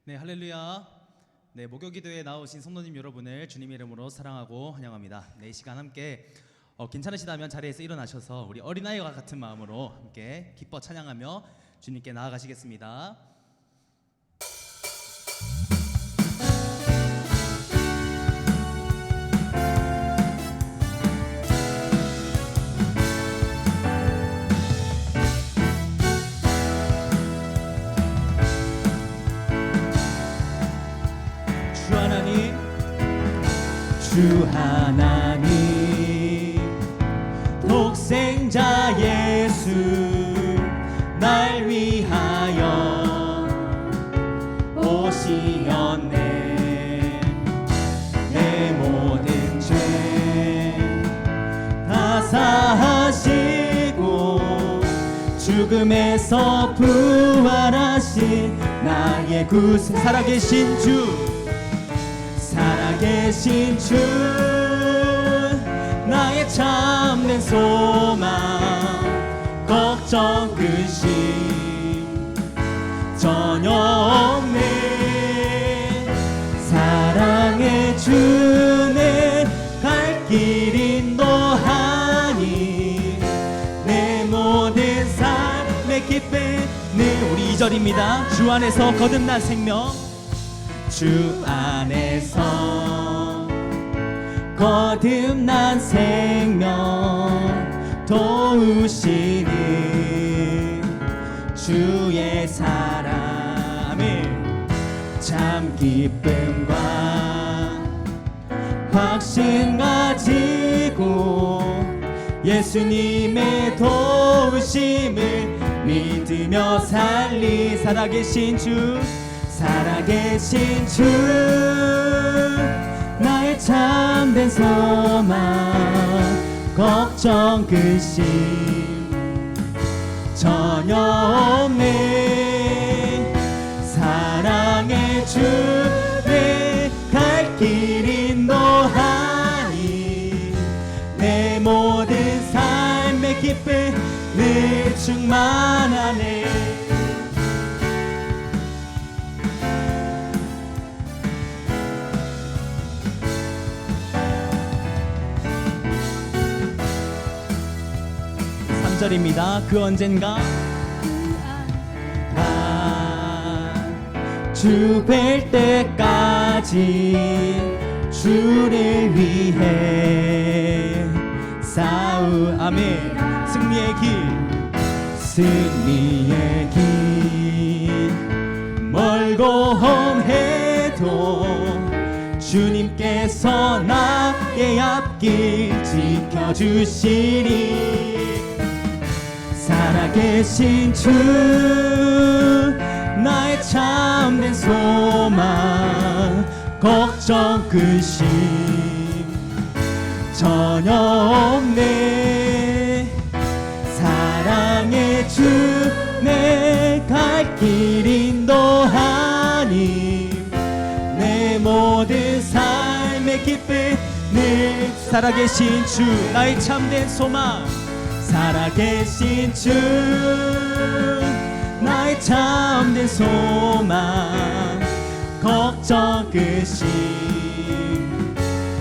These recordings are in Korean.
네, 할렐루야. 네, 목요기도에 나오신 성도님 여러분을 주님의 이름으로 사랑하고 환영합니다. 네, 이 시간 함께 괜찮으시다면 자리에서 일어나셔서 우리 어린아이와 같은 마음으로 함께 기뻐 찬양하며 주님께 나아가시겠습니다. 주 하나님 독생자 예수 날 위하여 오시었네. 내 모든 죄 다 사하시고 죽음에서 부활하신 나의 구세 살아계신 주 살아계신 주 나의 참된 소망 걱정 근심 전혀 없네. 사랑의 주네 갈 길 인도하니 내 모든 삶의 기쁨. 네, 우리 2절입니다. 주 안에서 거듭난 생명 주 안에서 거듭난 생명 도우시는 주의 사랑 참 기쁨과 확신 가지고 예수님의 도우심을 믿으며 살리. 살아계신 주 살아계신 주 나의 참된 소망 걱정 근심 전혀 없네. 사랑의 주 내 갈 길 인도하니 내 모든 삶의 기쁨 늘 충만하네. 입니다. 그 언젠가 주 뵐 때까지 주를 위해 아멘. 승리의 길 멀고 험해도 주님께서 나의 앞길 지켜주시리. 살아계신 주 나의 참된 소망 걱정 근심 전혀 없네. 사랑의 주 내 갈 길 인도하니 내 모든 삶의 기쁨 늘 살아계신 주 나의 참된 소망 살아계신 주 나의 참된 소망 걱정 근심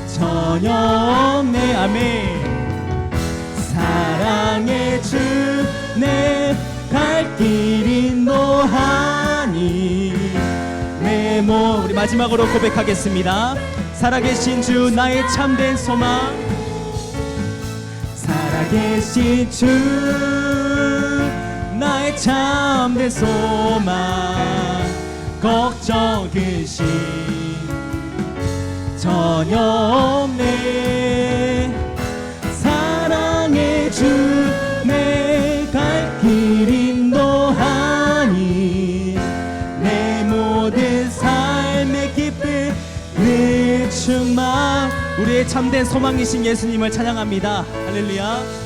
전혀 없네. 아멘. 사랑의 주 내 갈 길 인도하니 우리 마지막으로 고백하겠습니다. 살아계신 주 나의 참된 소망 살아계신 주 나의 참된 소망 걱정 근심 전혀 없네. 사랑의 주 내 갈 길 인도하니 내 모든 삶의 기쁨 늘 충만. 우리의 참된 소망이신 예수님을 찬양합니다. 할렐루야.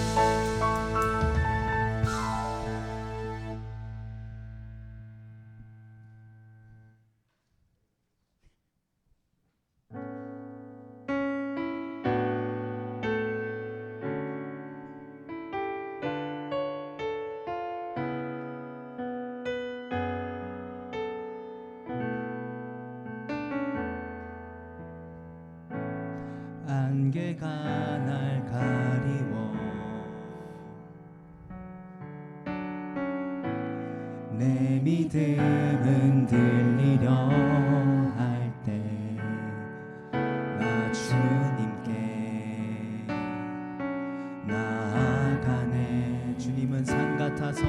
안개가 날 가리워 내 믿음은 들리려 할 때 나 주님께 나아가네. 주님은 산 같아서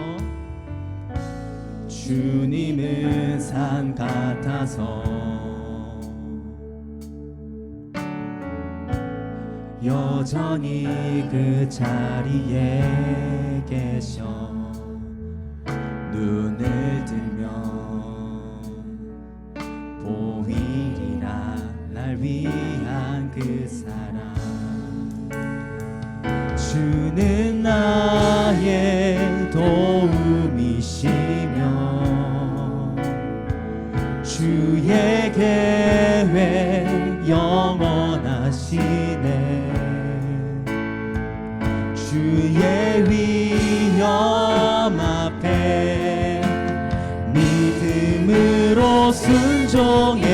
주님은 산 같아서 여전히 그 자리에 계셔 눈을 들면 보이리라 날 위한 그 사랑. 주는 나의 도움이시며 주의 계획 영원하시네. 주의 위험 앞에 믿음으로 순종해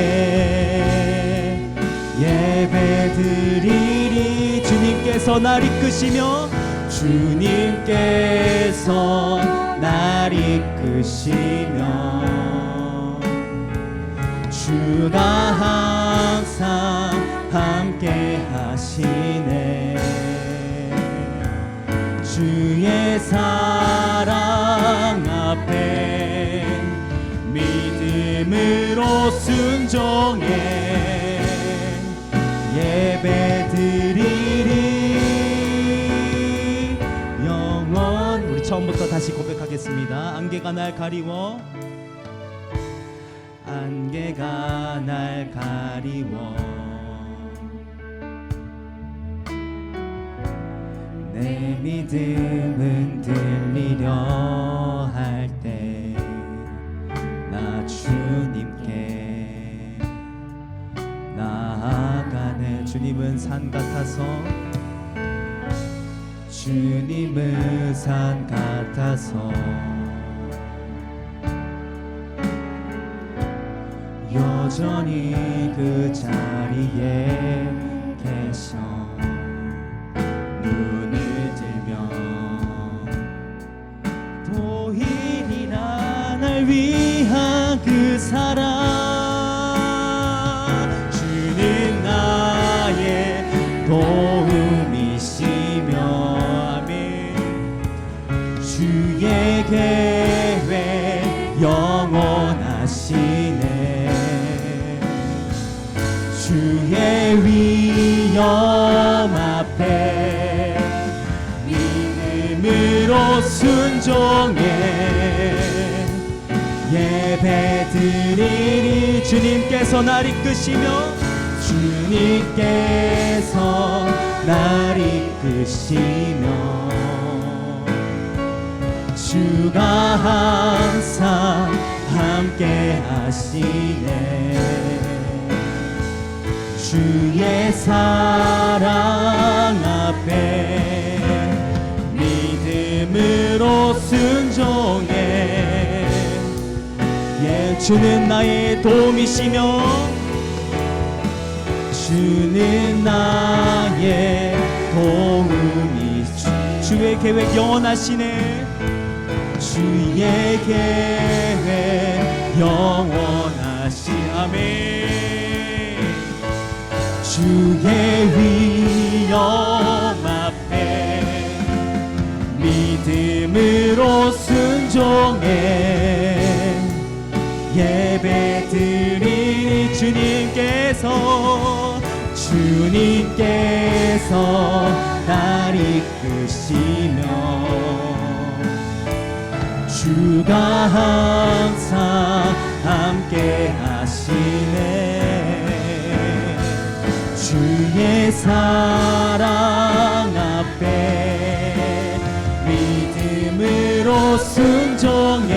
예배드리리. 주님께서 날 이끄시며 주님께서 날 이끄시며 주가 항상 함께 하시네. 주의 사랑 앞에 믿음으로 순종해 예배드리리. 영원. 우리 처음부터 다시 고백하겠습니다. 안개가 날 가리워 안개가 날 가리워 내 믿음은 들리려 할 때 나 주님께 나아가네. 주님은 산 같아서 주님은 산 같아서 여전히 그 자리에 계셔 눈을 들면 보이리라 날 위한 그 사랑. 주는 나의 도움이시며 아멘. 주의 계획 영원하시네. 주의 위험 앞에 믿음으로 순종해 예배드리리. 주님께서 날 이끄시며 주님께서 날 이끄시며 주가 항상 함께 하시네. 주의 사랑 앞에 믿음으로 순종해 주는 나의 도움이시며 주는 나의 도움이 주의 계획 영원하시네. 주의 계획 영원하시 아멘. 주의 위험 앞에 믿음으로 순종해 예배드리니. 주님께서 날 이끄시며 주가 항상 함께 하시네. 주의 사랑 앞에 믿음으로 순종해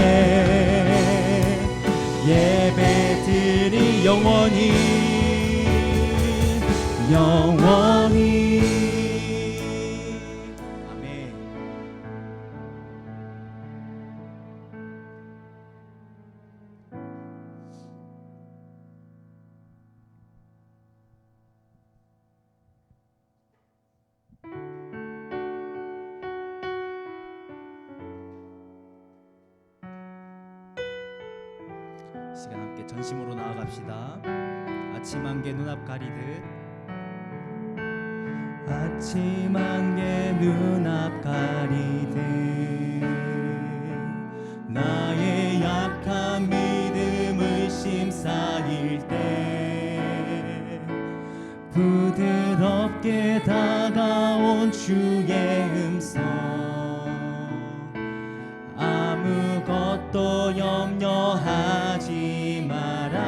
예배드리 영원히 아멘. 시간 함께 전심으로 나아갑시다. 아침 안개 눈앞 가리듯 아침 안개 눈앞 가리듯 나의 약한 믿음을 심쌓일 때 부드럽게 다가온 주의 음성 아무것도 염려하지 마라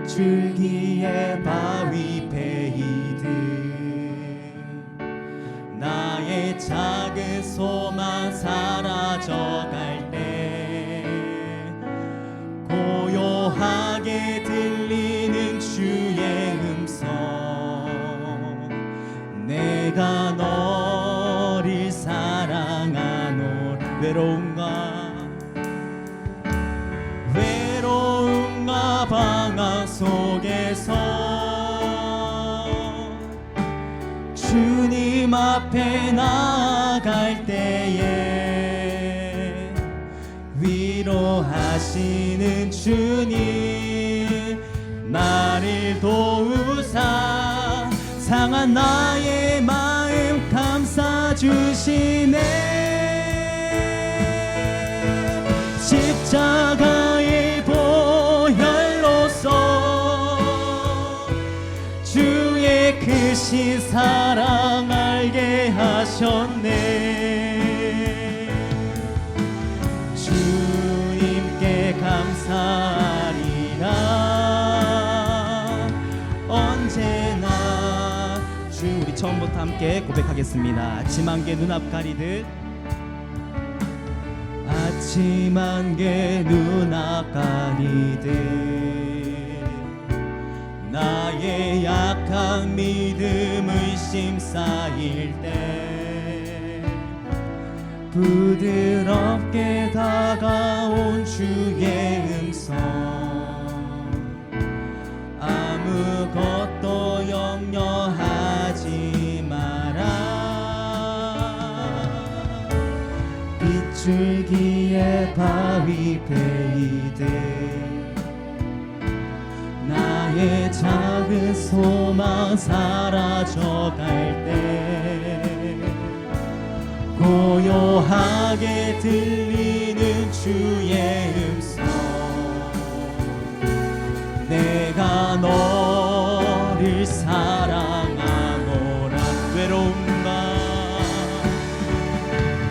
빗줄기에 바위 베이듯 나의 작은 소망 사라져갈 때 고요하게 들리는 주의 음성 내가 너를 사랑하노라 외로움과 방황 속에서 주님 앞에 나아갈 때에 위로하시는 주님 나를 도우사 상한 나의 마음 감싸 주시네 십자가의 보혈로서 주의 크신 사랑 알게 하셨네 주님께 감사하리라 언제나 주 우리 처음부터 함께 고백하겠습니다. 아침 안개 눈앞 가리듯 아침 안개 눈앞 가리듯 나의 약한 믿음을 심쌓일 때 부드럽게 다가온 주의 음성 아무것도 염려하지 마라 빗줄기에 바위 베이듯 나의 작은 소망 사라져갈 때 고요하게 들리는 주의 음성 내가 너를 사랑하노라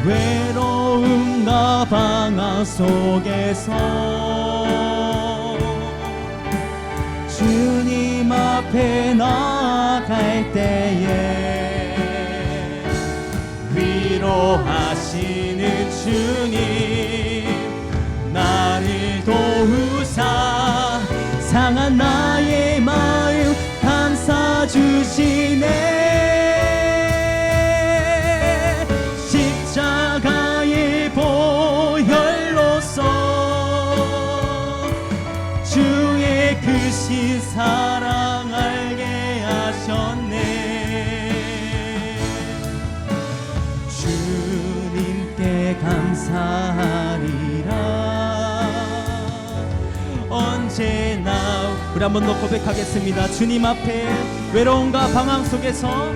외로움과 방황 속에서 주님 앞에 나아갈 때에 위로하시는 주님 나를 도우사 상한 나의 마음 감싸 주시네 십자가의 보혈로서 주의 크신 사랑 알게 하셨네 주님께 감사하리라 언제나 우리 한 번 더 고백하겠습니다. 주님 앞에 외로움과 방황 속에서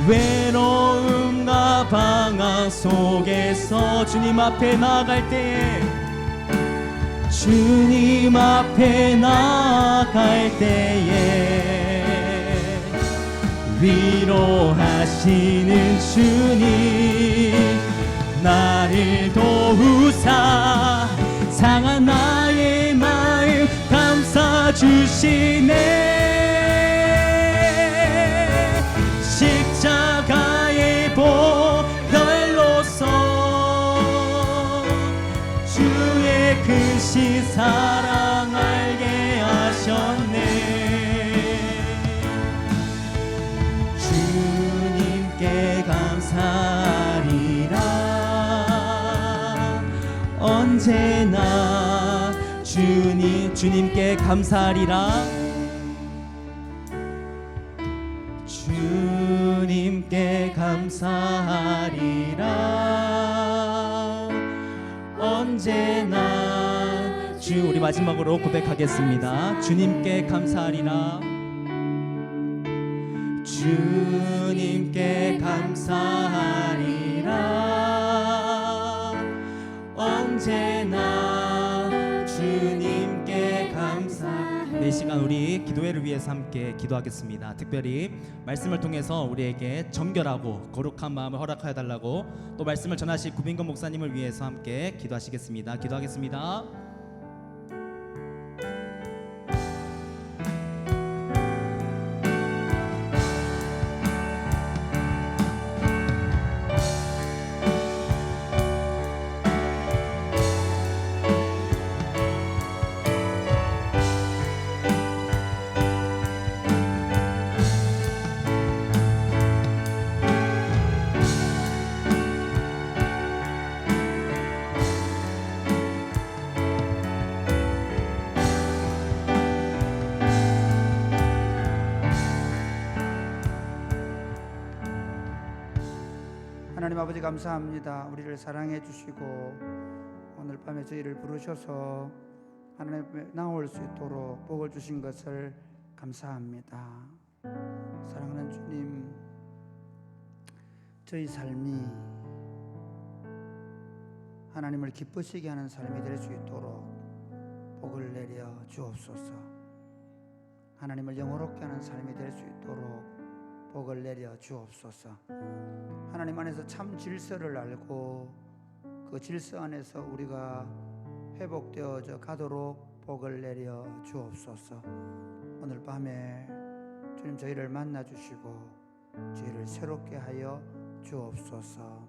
외로움과 방황 속에서 주님 앞에 나아갈 때에 주님 앞에 나아갈 때에 위로하시는 주님 나를 도우사 상한 나의 마음 감싸 주시네 십자가의 보혈로서 주의 크신 사랑 알게 하셨네 주님께 감사하리라 언제나 주님께 감사하리라 주님께 감사하리라 우리 마지막으로 고백하겠습니다. 주님께 감사하리라. 주님께 감사하리라. 언제나 주님께 감사. 이 시간 우리 기도회를 위해서 함께 기도하겠습니다. 특별히 말씀을 통해서 우리에게 정결하고 거룩한 마음을 허락하여 달라고, 또 말씀을 전하실 구빈건 목사님을 위해서 함께 기도하시겠습니다. 기도하겠습니다. 하나님 아버지 감사합니다. 우리를 사랑해 주시고 오늘 밤에 저희를 부르셔서 하나님께 나올 수 있도록 복을 주신 것을 감사합니다. 사랑하는 주님, 저희 삶이 하나님을 기쁘시게 하는 삶이 될 수 있도록 복을 내려 주옵소서. 하나님을 영화롭게 하는 삶이 될 수 있도록 복을 내려 주옵소서. 하나님 안에서 참 질서를 알고 그 질서 안에서 우리가 회복되어져 가도록 복을 내려 주옵소서. 오늘 밤에 주님 저희를 만나 주시고 저희를 새롭게 하여 주옵소서.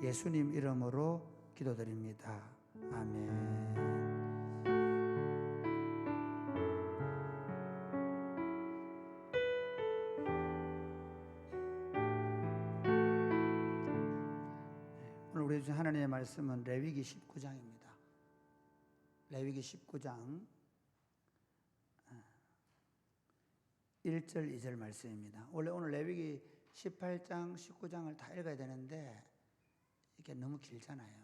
예수님 이름으로 기도드립니다. 아멘. 우리 주신 하나님의 말씀은 레위기 19장입니다. 레위기 19장 1절 2절 말씀입니다. 원래 오늘 레위기 18장 19장을 다 읽어야 되는데 이게 너무 길잖아요.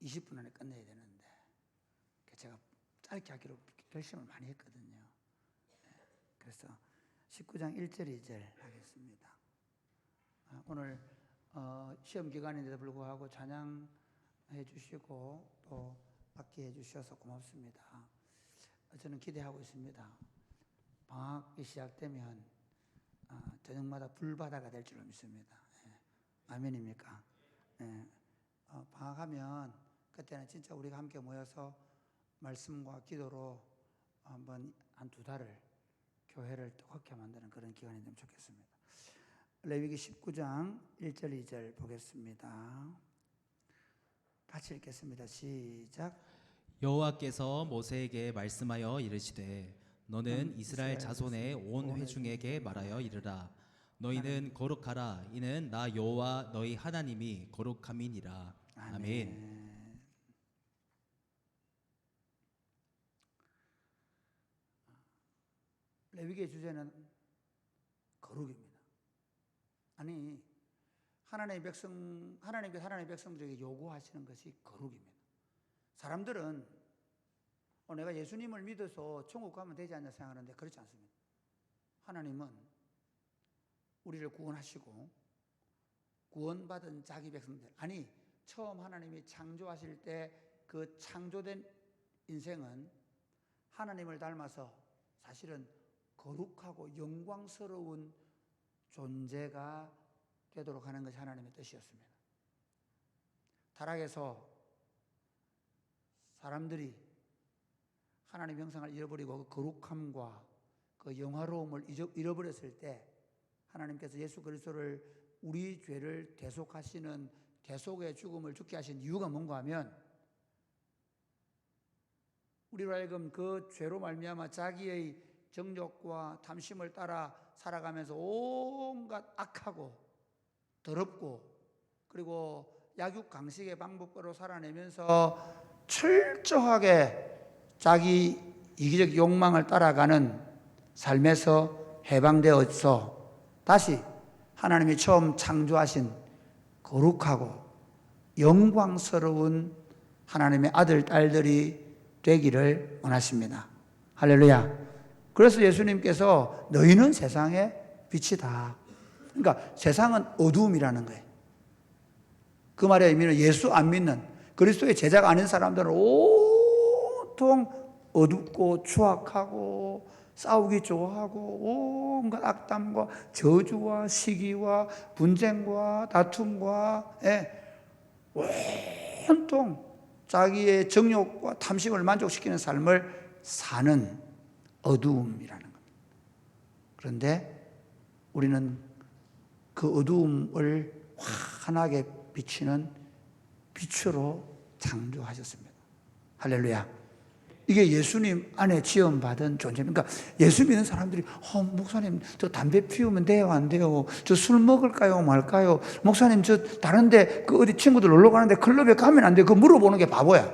20분 안에 끝내야 되는데 제가 짧게 하기로 결심을 많이 했거든요. 그래서 19장 1절 2절 하겠습니다. 오늘 시험 기간인데도 불구하고 찬양해 주시고 또 받게 해 주셔서 고맙습니다. 저는 기대하고 있습니다. 방학이 시작되면 저녁마다 불바다가 될 줄로 믿습니다. 아멘입니까? 방학하면 그때는 진짜 우리가 함께 모여서 말씀과 기도로 한번 한 두 달을 교회를 뜨겁게 만드는 그런 기간이 되면 좋겠습니다. 레위기 19장 1절 2절 보겠습니다. 같이 읽겠습니다. 시작. 여호와께서 모세에게 말씀하여 이르시되 너는 이스라엘 자손의 온 회중에게 말하여 이르라. 너희는 거룩하라. 이는 나 여호와 너희 하나님이 거룩함이니라. 아멘. 레위기의 주제는 거룩입니다. 아니 하나님께서 하나님의 백성들에게 요구하시는 것이 거룩입니다. 사람들은 내가 예수님을 믿어서 천국 가면 되지 않냐 생각하는데 그렇지 않습니다. 하나님은 우리를 구원하시고 구원받은 자기 백성들, 아니 처음 하나님이 창조하실 때 그 창조된 인생은 하나님을 닮아서 사실은 거룩하고 영광스러운 존재가 되도록 하는 것이 하나님의 뜻이었습니다. 타락에서 사람들이 하나님의 형상을 잃어버리고 그 거룩함과 그 영화로움을 잃어버렸을 때 하나님께서 예수 그리스도를 우리 죄를 대속하시는 대속의 죽음을 죽게 하신 이유가 뭔가 하면 우리로 하여금 그 죄로 말미암아 자기의 정욕과 탐심을 따라 살아가면서 온갖 악하고 더럽고 그리고 약육강식의 방법으로 살아내면서 철저하게 자기 이기적 욕망을 따라가는 삶에서 해방되어서 다시 하나님이 처음 창조하신 거룩하고 영광스러운 하나님의 아들, 딸들이 되기를 원하십니다. 할렐루야. 그래서 예수님께서 너희는 세상의 빛이다. 그러니까 세상은 어두움이라는 거예요. 그 말의 의미는 예수 안 믿는 그리스도의 제자가 아닌 사람들은 온통 어둡고 추악하고 싸우기 좋아하고 온갖 악담과 저주와 시기와 분쟁과 다툼과 온통 자기의 정욕과 탐심을 만족시키는 삶을 사는 어두움이라는 겁니다. 그런데 우리는 그 어두움을 환하게 비치는 빛으로 창조하셨습니다. 할렐루야. 이게 예수님 안에 지원받은 존재입니다. 그러니까 예수 믿는 사람들이 목사님 저 담배 피우면 돼요 안 돼요? 저 술 먹을까요 말까요? 목사님 저 다른데 그 어디 친구들 놀러 가는데 클럽에 가면 안 돼요? 그거 물어보는 게 바보야.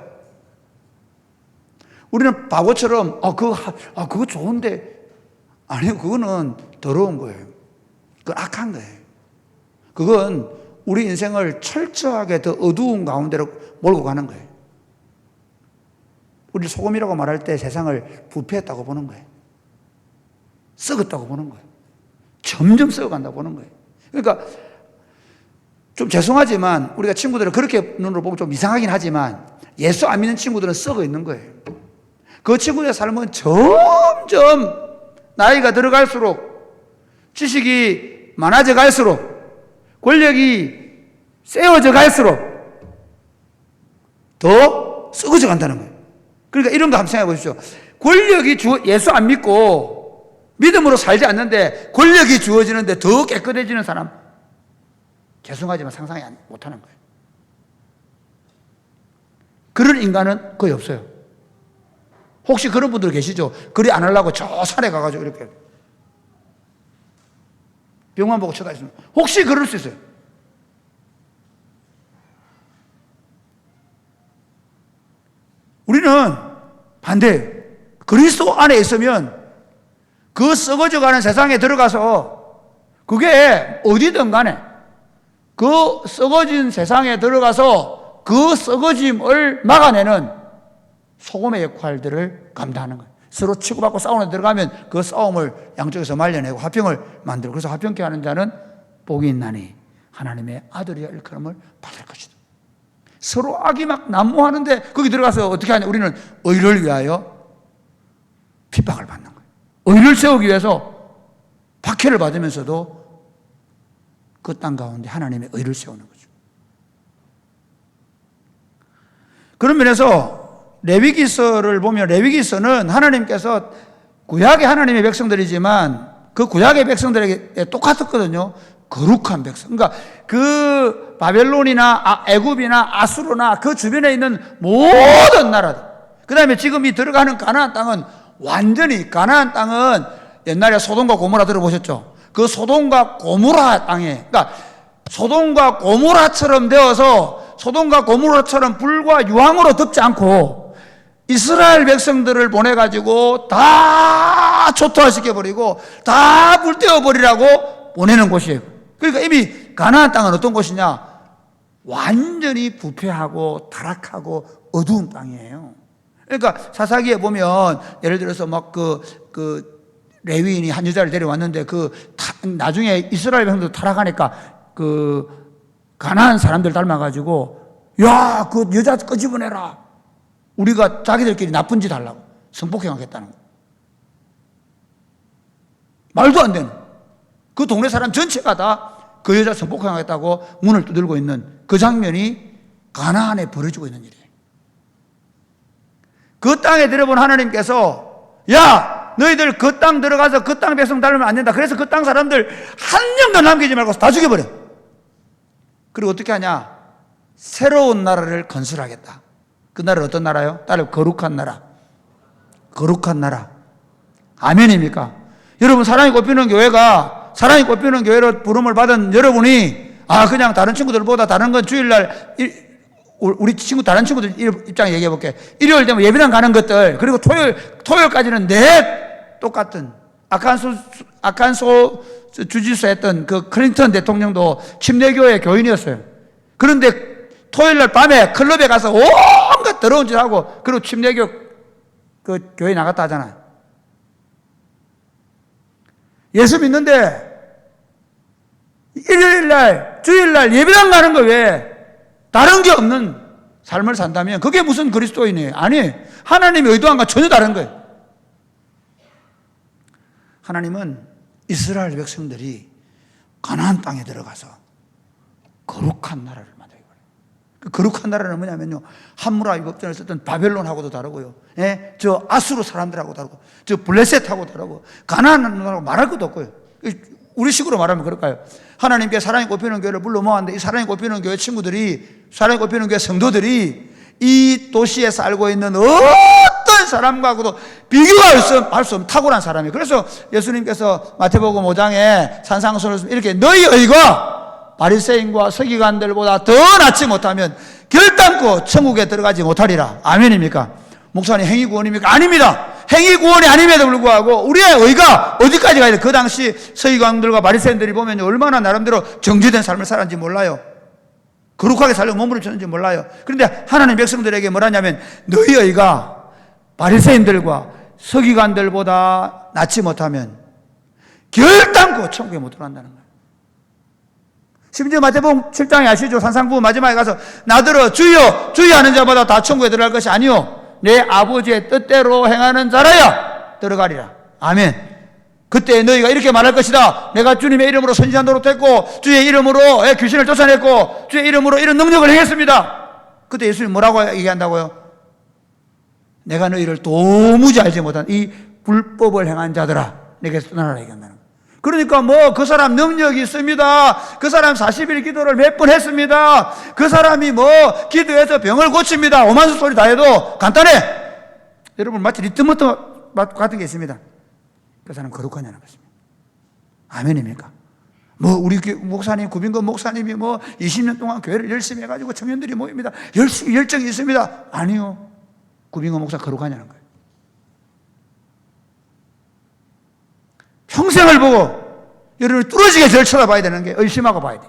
우리는 바보처럼 그거 좋은데 아니요, 그거는 더러운 거예요. 그건 악한 거예요. 그건 우리 인생을 철저하게 더 어두운 가운데로 몰고 가는 거예요. 우리 소금이라고 말할 때 세상을 부패했다고 보는 거예요. 썩었다고 보는 거예요. 점점 썩어간다고 보는 거예요. 그러니까 좀 죄송하지만 우리가 친구들을 그렇게 눈으로 보면 좀 이상하긴 하지만 예수 안 믿는 친구들은 썩어 있는 거예요. 그 친구들의 삶은 점점 나이가 들어갈수록 지식이 많아져 갈수록 권력이 세워져 갈수록 더 썩어져 간다는 거예요. 그러니까 이런 거 한번 생각해 보십시오. 권력이 예수 안 믿고 믿음으로 살지 않는데 권력이 주어지는데 더 깨끗해지는 사람, 죄송하지만 상상이 못하는 거예요. 그런 인간은 거의 없어요. 혹시 그런 분들 계시죠? 그리 안 하려고 저 산에 가가지고 이렇게 병만 보고 쳐다있으면 혹시 그럴 수 있어요. 우리는 반대예요. 그리스도 안에 있으면 그 썩어져가는 세상에 들어가서 그게 어디든 간에 그 썩어진 세상에 들어가서 그 썩어짐을 막아내는 소금의 역할들을 감당하는 거예요. 서로 치고받고 싸우는 데 들어가면 그 싸움을 양쪽에서 말려내고 화평을 만들고, 그래서 화평케 하는 자는 복이 있나니 하나님의 아들이야 일컬음을 받을 것이다. 서로 악이 막 난무하는데 거기 들어가서 어떻게 하냐? 우리는 의를 위하여 핍박을 받는 거예요. 의를 세우기 위해서 박해를 받으면서도 그 땅 가운데 하나님의 의를 세우는 거죠. 그런 면에서 레위기서를 보면 레위기서는 하나님께서 구약의 하나님의 백성들이지만 그 구약의 백성들에게 똑같았거든요. 거룩한 백성. 그러니까 그 바벨론이나 애굽이나 아수르나 그 주변에 있는 모든 나라들, 그 다음에 지금 이 들어가는 가나안 땅은 완전히, 가나안 땅은 옛날에 소돔과 고모라 들어보셨죠? 그 소돔과 고모라 땅에, 그러니까 소돔과 고모라처럼 되어서 소돔과 고모라처럼 불과 유황으로 덮지 않고 이스라엘 백성들을 보내가지고 다 초토화시켜버리고 다 불태워버리라고 보내는 곳이에요. 그러니까 이미 가나안 땅은 어떤 곳이냐? 완전히 부패하고 타락하고 어두운 땅이에요. 그러니까 사사기에 보면 예를 들어서 막 그 레위인이 한 여자를 데려왔는데 나중에 이스라엘 백성들 타락하니까 그 가나안 사람들 닮아가지고 야, 그 여자 끄집어내라. 우리가 자기들끼리 나쁜 짓 하려고 성폭행하겠다는 거. 말도 안 되는. 그 동네 사람 전체가 다 그 여자 성폭행하겠다고 문을 두들고 있는 그 장면이 가나안에 벌어지고 있는 일이에요. 그 땅에 들어본 하나님께서 야, 너희들 그 땅 들어가서 그 땅 백성 닮으면 안 된다. 그래서 그 땅 사람들 한 명도 남기지 말고 다 죽여버려. 그리고 어떻게 하냐? 새로운 나라를 건설하겠다. 그 나라는 어떤 나라요? 따로 거룩한 나라. 거룩한 나라. 아멘입니까? 여러분, 사랑이 꼽히는 교회로 부름을 받은 여러분이 그냥 다른 친구들보다 다른 건 주일날 우리 다른 친구들 입장 얘기해 볼게. 일요일 되면 예배당 가는 것들, 그리고 토요일까지는 똑같은 아칸소 주지사 했던 그 클린턴 대통령도 침례교회 교인이었어요. 그런데 토요일날 밤에 클럽에 가서 온갖 더러운 짓 하고, 그리고 침례교 그 교회 나갔다 하잖아요. 예수 믿는데 일요일날, 주일날 예배당 가는 거 외에 다른 게 없는 삶을 산다면 그게 무슨 그리스도인이에요? 아니, 하나님의 의도한 건 전혀 다른 거예요. 하나님은 이스라엘 백성들이 가나안 땅에 들어가서 거룩한 나라를 만들어요. 그 거룩한 나라는 뭐냐면요, 함무라비 법전을 썼던 바벨론하고도 다르고요, 예? 저 아수르 사람들하고 다르고, 저 블레셋하고 다르고, 가나안하고 말할 것도 없고요. 우리 식으로 말하면 그럴까요? 하나님께 사랑이 꼽히는 교회를 불러 모았는데 이 사랑이 꼽히는 교회 친구들이, 사랑이 꼽히는 교회 성도들이 이 도시에 살고 있는 어떤 사람과도 비교할 수 없는 탁월한 사람이에요. 그래서 예수님께서 마태복음 5장에 산상수훈을 이렇게 너희 의가 바리새인과 서기관들보다 더 낫지 못하면 결단코 천국에 들어가지 못하리라. 아멘입니까? 목사님 행위 구원입니까? 아닙니다. 행위 구원이 아님에도 불구하고 우리의 의가 어디까지 가야 돼? 그 당시 서기관들과 바리새인들이 보면 얼마나 나름대로 정죄된 삶을 살았는지 몰라요. 거룩하게 살려고 몸부림 쳤는지 몰라요. 그런데 하나님 백성들에게 뭐라냐면 너희 의가 바리새인들과 서기관들보다 낫지 못하면 결단코 천국에 못 들어간다는 거예요. 심지어 마태복음 7장에 아시죠? 산상부 마지막에 가서 나더러 주여 주여 하는 자마다 다 천국에 들어갈 것이 아니요 내 아버지의 뜻대로 행하는 자라야 들어가리라. 아멘. 그때 너희가 이렇게 말할 것이다. 내가 주님의 이름으로 선지자 노릇했고 주의 이름으로 귀신을 쫓아냈고 주의 이름으로 이런 능력을 행했습니다. 그때 예수님 뭐라고 얘기한다고요? 내가 너희를 도무지 알지 못한 이 불법을 행한 자들아 내게서 떠나라 얘기한다는 거예요. 그러니까 뭐 그 사람 능력이 있습니다. 그 사람 40일 기도를 몇 번 했습니다. 그 사람이 뭐 기도해서 병을 고칩니다. 오만수 소리 다 해도 간단해. 여러분 마치 리트머터 같은 게 있습니다. 그 사람 거룩하냐는 것입니다. 아멘입니까? 뭐 우리 목사님 구빈건 목사님이 뭐 20년 동안 교회를 열심히 해가지고 청년들이 모입니다. 열정이 있습니다. 아니요. 구빈건 목사 거룩하냐는 거예요. 평생을 보고 여러분이 뚫어지게 저를 쳐다봐야 되는 게 의심하고 봐야 돼.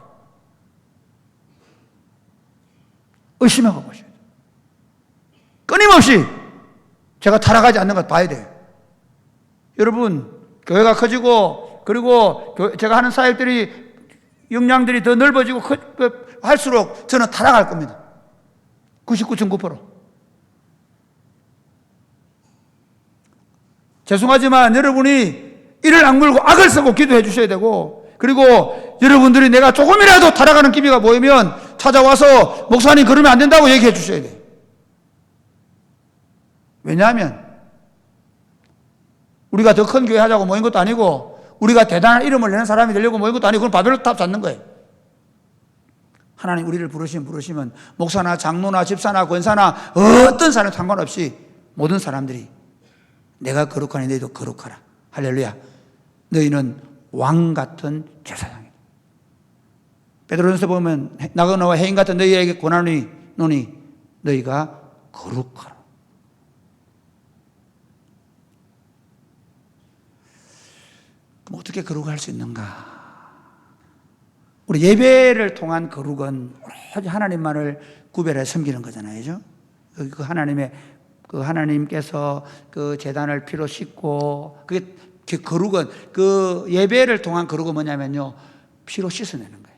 의심하고 보셔야 돼. 끊임없이 제가 타락하지 않는 것 봐야 돼요. 여러분 교회가 커지고 그리고 제가 하는 사역들이 역량들이 더 넓어지고 할수록 저는 타락할 겁니다. 99.9%. 죄송하지만 여러분이 이를 악물고 악을 쓰고 기도해 주셔야 되고, 그리고 여러분들이 내가 조금이라도 타락하는 기미가 보이면 찾아와서 목사님 그러면 안 된다고 얘기해 주셔야 돼요. 왜냐하면 우리가 더 큰 교회 하자고 모인 것도 아니고 우리가 대단한 이름을 내는 사람이 되려고 모인 것도 아니고 그건 바벨탑 잡는 거예요. 하나님 우리를 부르시면 목사나 장로나 집사나 권사나 어떤 사람 상관없이 모든 사람들이 내가 거룩하니 너희도 거룩하라. 할렐루야. 너희는 왕 같은 제사장이다. 베드로전서 보면 나그네와 해인 같은 너희에게 권하노니 너희가 거룩하라. 그럼 어떻게 거룩할 수 있는가? 우리 예배를 통한 거룩은 오로지 하나님만을 구별해 섬기는 거잖아요. 그 하나님께서 그 제단을 피로 씻고, 그게 거룩은, 그 예배를 통한 거룩은 뭐냐면요, 피로 씻어내는 거예요.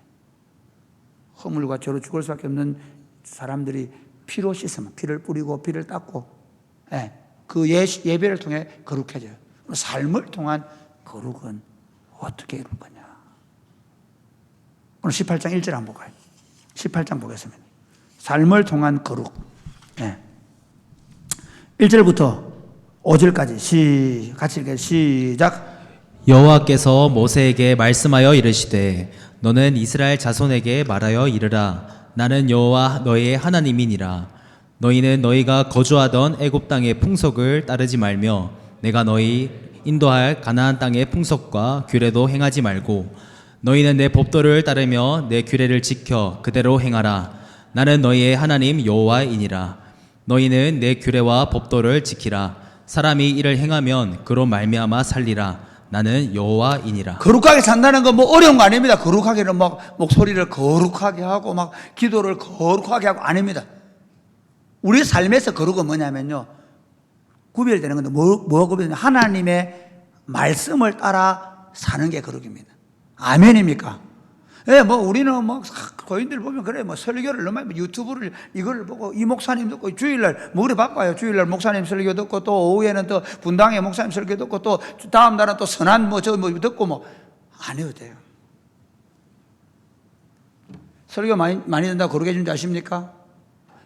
허물과 죄로 죽을 수밖에 없는 사람들이 피로 씻으면, 피를 뿌리고 피를 닦고, 그 예배를 통해 거룩해져요. 삶을 통한 거룩은 어떻게 이룰 거냐? 오늘 18장 1절 한번 볼까요? 18장 보겠습니다. 삶을 통한 거룩. 1절부터 5절까지 같이 읽게 시작. 여호와께서 모세에게 말씀하여 이르시되 너는 이스라엘 자손에게 말하여 이르라. 나는 여호와 너희의 하나님이니라. 너희는 너희가 거주하던 애굽 땅의 풍속을 따르지 말며 내가 너희 인도할 가나안 땅의 풍속과 규례도 행하지 말고 너희는 내 법도를 따르며 내 규례를 지켜 그대로 행하라. 나는 너희의 하나님 여호와이니라. 너희는 내 규례와 법도를 지키라. 사람이 이를 행하면 그로 말미암아 살리라. 나는 여호와이니라. 거룩하게 산다는 건 뭐 어려운 거 아닙니다. 거룩하게는 막 목소리를 거룩하게 하고 막 기도를 거룩하게 하고 아닙니다. 우리 삶에서 거룩은 뭐냐면요, 구별되는 건데 뭐가 구별되냐? 하나님의 말씀을 따라 사는 게 거룩입니다. 아멘입니까? 예, 뭐 우리는 뭐 고인들 보면 그래 뭐 설교를 너무 많이 유튜브를 이걸 보고 이 목사님 듣고 주일날 뭐 그래 바빠요. 주일날 목사님 설교 듣고 또 오후에는 또 분당에 목사님 설교 듣고 또 다음 날은 또 선한 뭐 저 뭐 듣고 뭐 안 해도 돼요. 설교 많이 듣는다고 거룩해진 줄 아십니까?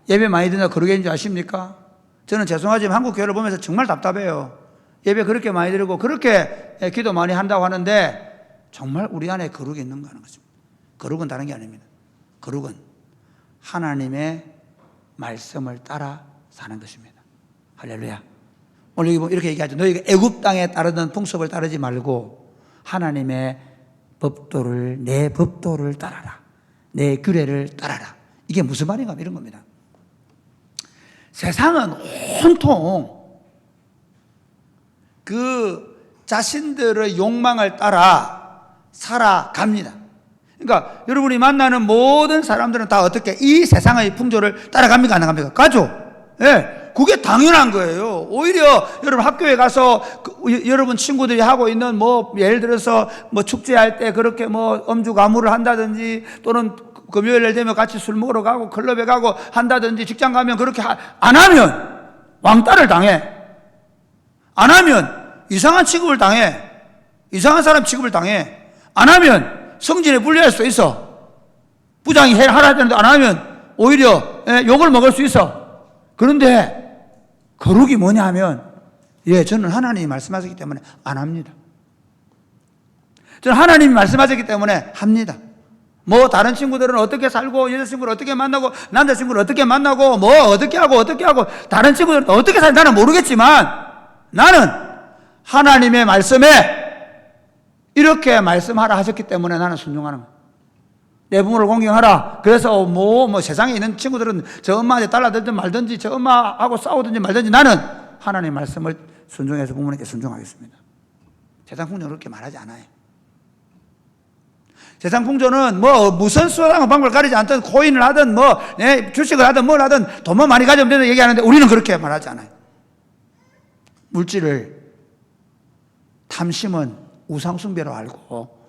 예배 많이 듣는다고 거룩해진 줄 아십니까? 저는 죄송하지만 한국 교회를 보면서 정말 답답해요. 예배 그렇게 많이 드리고 그렇게 기도 많이 한다고 하는데 정말 우리 안에 거룩이 있는가 하는 거죠. 거룩은 다른 게 아닙니다. 거룩은 하나님의 말씀을 따라 사는 것입니다. 할렐루야. 오늘 이렇게 얘기하죠. 너희가 애굽 땅에 따르던 풍습을 따르지 말고 하나님의 법도를, 내 법도를 따라라. 내 규례를 따라라. 이게 무슨 말인가 이런 겁니다. 세상은 온통 그 자신들의 욕망을 따라 살아갑니다. 그러니까 여러분이 만나는 모든 사람들은 다 어떻게 이 세상의 풍조를 따라갑니까? 안 나갑니까? 가죠. 예, 그게 당연한 거예요. 오히려 여러분 학교에 가서 여러분 친구들이 하고 있는 뭐 예를 들어서 뭐 축제할 때 그렇게 뭐 음주 가무를 한다든지 또는 금요일 되면 같이 술 먹으러 가고 클럽에 가고 한다든지 직장 가면 그렇게 안 하면 왕따를 당해. 안 하면 이상한 취급을 당해. 이상한 사람 취급을 당해. 안 하면 성진에 불리할 수 있어. 부장이 하라 되는데 안 하면 오히려 욕을 먹을 수 있어. 그런데 거룩이 뭐냐 하면 저는 하나님이 말씀하셨기 때문에 안 합니다. 저는 하나님이 말씀하셨기 때문에 합니다. 뭐 다른 친구들은 어떻게 살고 여자친구를 어떻게 만나고 남자친구를 어떻게 만나고 뭐 어떻게 하고 다른 친구들은 어떻게 살지 나는 모르겠지만 나는 하나님의 말씀에 이렇게 말씀하라 하셨기 때문에 나는 순종하는 거야. 내 부모를 공경하라. 그래서 뭐 세상에 있는 친구들은 저 엄마한테 달라들든 말든지 저 엄마하고 싸우든지 말든지 나는 하나님의 말씀을 순종해서 부모님께 순종하겠습니다. 세상 풍조는 그렇게 말하지 않아요. 세상 풍조는 뭐 무슨 수단과 방법을 가리지 않든 코인을 하든 뭐 주식을 하든 뭘 하든 돈만 많이 가지면 된다고 얘기하는데 우리는 그렇게 말하지 않아요. 물질을 탐심은 우상숭배로 알고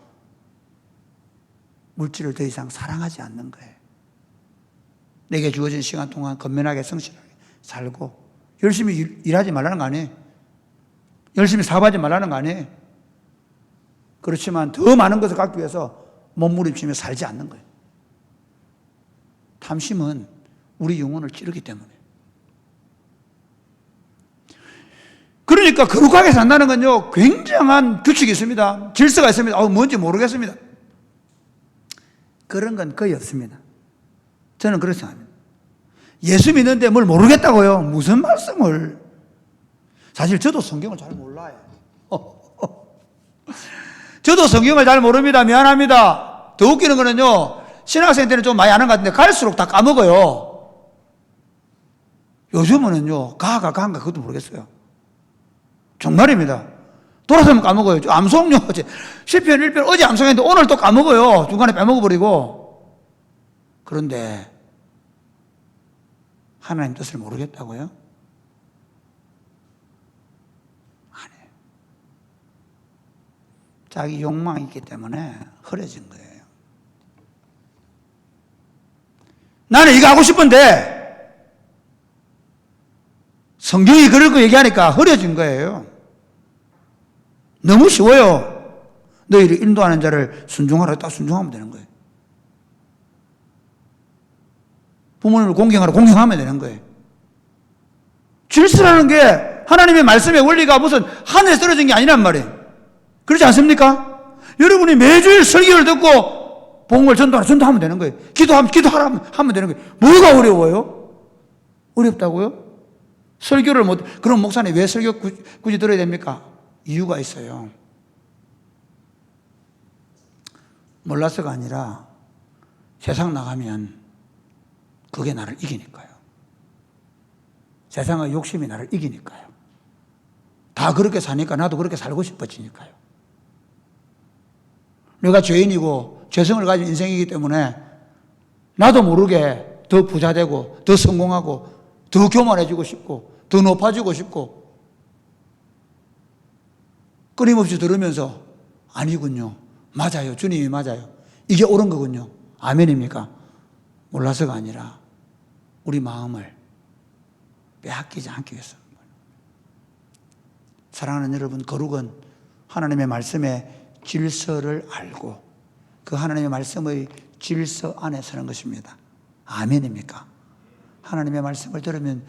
물질을 더 이상 사랑하지 않는 거예요. 내게 주어진 시간 동안 건면하게 성실하게 살고 열심히 일하지 말라는 거 아니에요. 열심히 사업하지 말라는 거 아니에요. 그렇지만 더 많은 것을 갖기 위해서 몸부림치며 살지 않는 거예요. 탐심은 우리 영혼을 찌르기 때문에. 그러니까 거룩하게 산다는 건요 굉장한 규칙이 있습니다. 질서가 있습니다. 뭔지 모르겠습니다. 그런 건 거의 없습니다. 저는 그렇게 생각합니다. 예수 믿는데 뭘 모르겠다고요? 무슨 말씀을. 사실 저도 성경을 잘 몰라요. 저도 성경을 잘 모릅니다. 미안합니다. 더 웃기는 거는요 신학생 때는 좀 많이 아는 것 같은데 갈수록 다 까먹어요. 요즘은요 가가 그것도 모르겠어요. 정말입니다. 돌아서면 까먹어요. 암송요. 시편 1편 어제 암송했는데 오늘 또 까먹어요. 중간에 빼먹어버리고. 그런데 하나님 뜻을 모르겠다고요? 아니에요. 자기 욕망이 있기 때문에 흐려진 거예요. 나는 이거 하고 싶은데 성경이 그럴 거 얘기하니까 흐려진 거예요. 너무 쉬워요. 너희를 인도하는 자를 순종하라. 딱 순종하면 되는 거예요. 부모님을 공경하라. 공경하면 되는 거예요. 질서라는 게 하나님의 말씀의 원리가 무슨 하늘에 떨어진 게 아니란 말이에요. 그렇지 않습니까? 여러분이 매주일 설교를 듣고 복음을 전도하면 되는 거예요. 기도하라 하면 되는 거예요. 뭐가 어려워요? 어렵다고요? 설교를 그럼 목사님 왜 설교 굳이 들어야 됩니까? 이유가 있어요. 몰라서가 아니라 세상 나가면 그게 나를 이기니까요. 세상의 욕심이 나를 이기니까요. 다 그렇게 사니까 나도 그렇게 살고 싶어지니까요. 내가 죄인이고 죄성을 가진 인생이기 때문에 나도 모르게 더 부자 되고 더 성공하고 더 교만해지고 싶고 더 높아지고 싶고 끊임없이 들으면서 아니군요. 맞아요. 주님이 맞아요. 이게 옳은 거군요. 아멘입니까? 몰라서가 아니라 우리 마음을 빼앗기지 않기 위해서. 사랑하는 여러분, 거룩은 하나님의 말씀의 질서를 알고 그 하나님의 말씀의 질서 안에 서는 것입니다. 아멘입니까? 하나님의 말씀을 들으면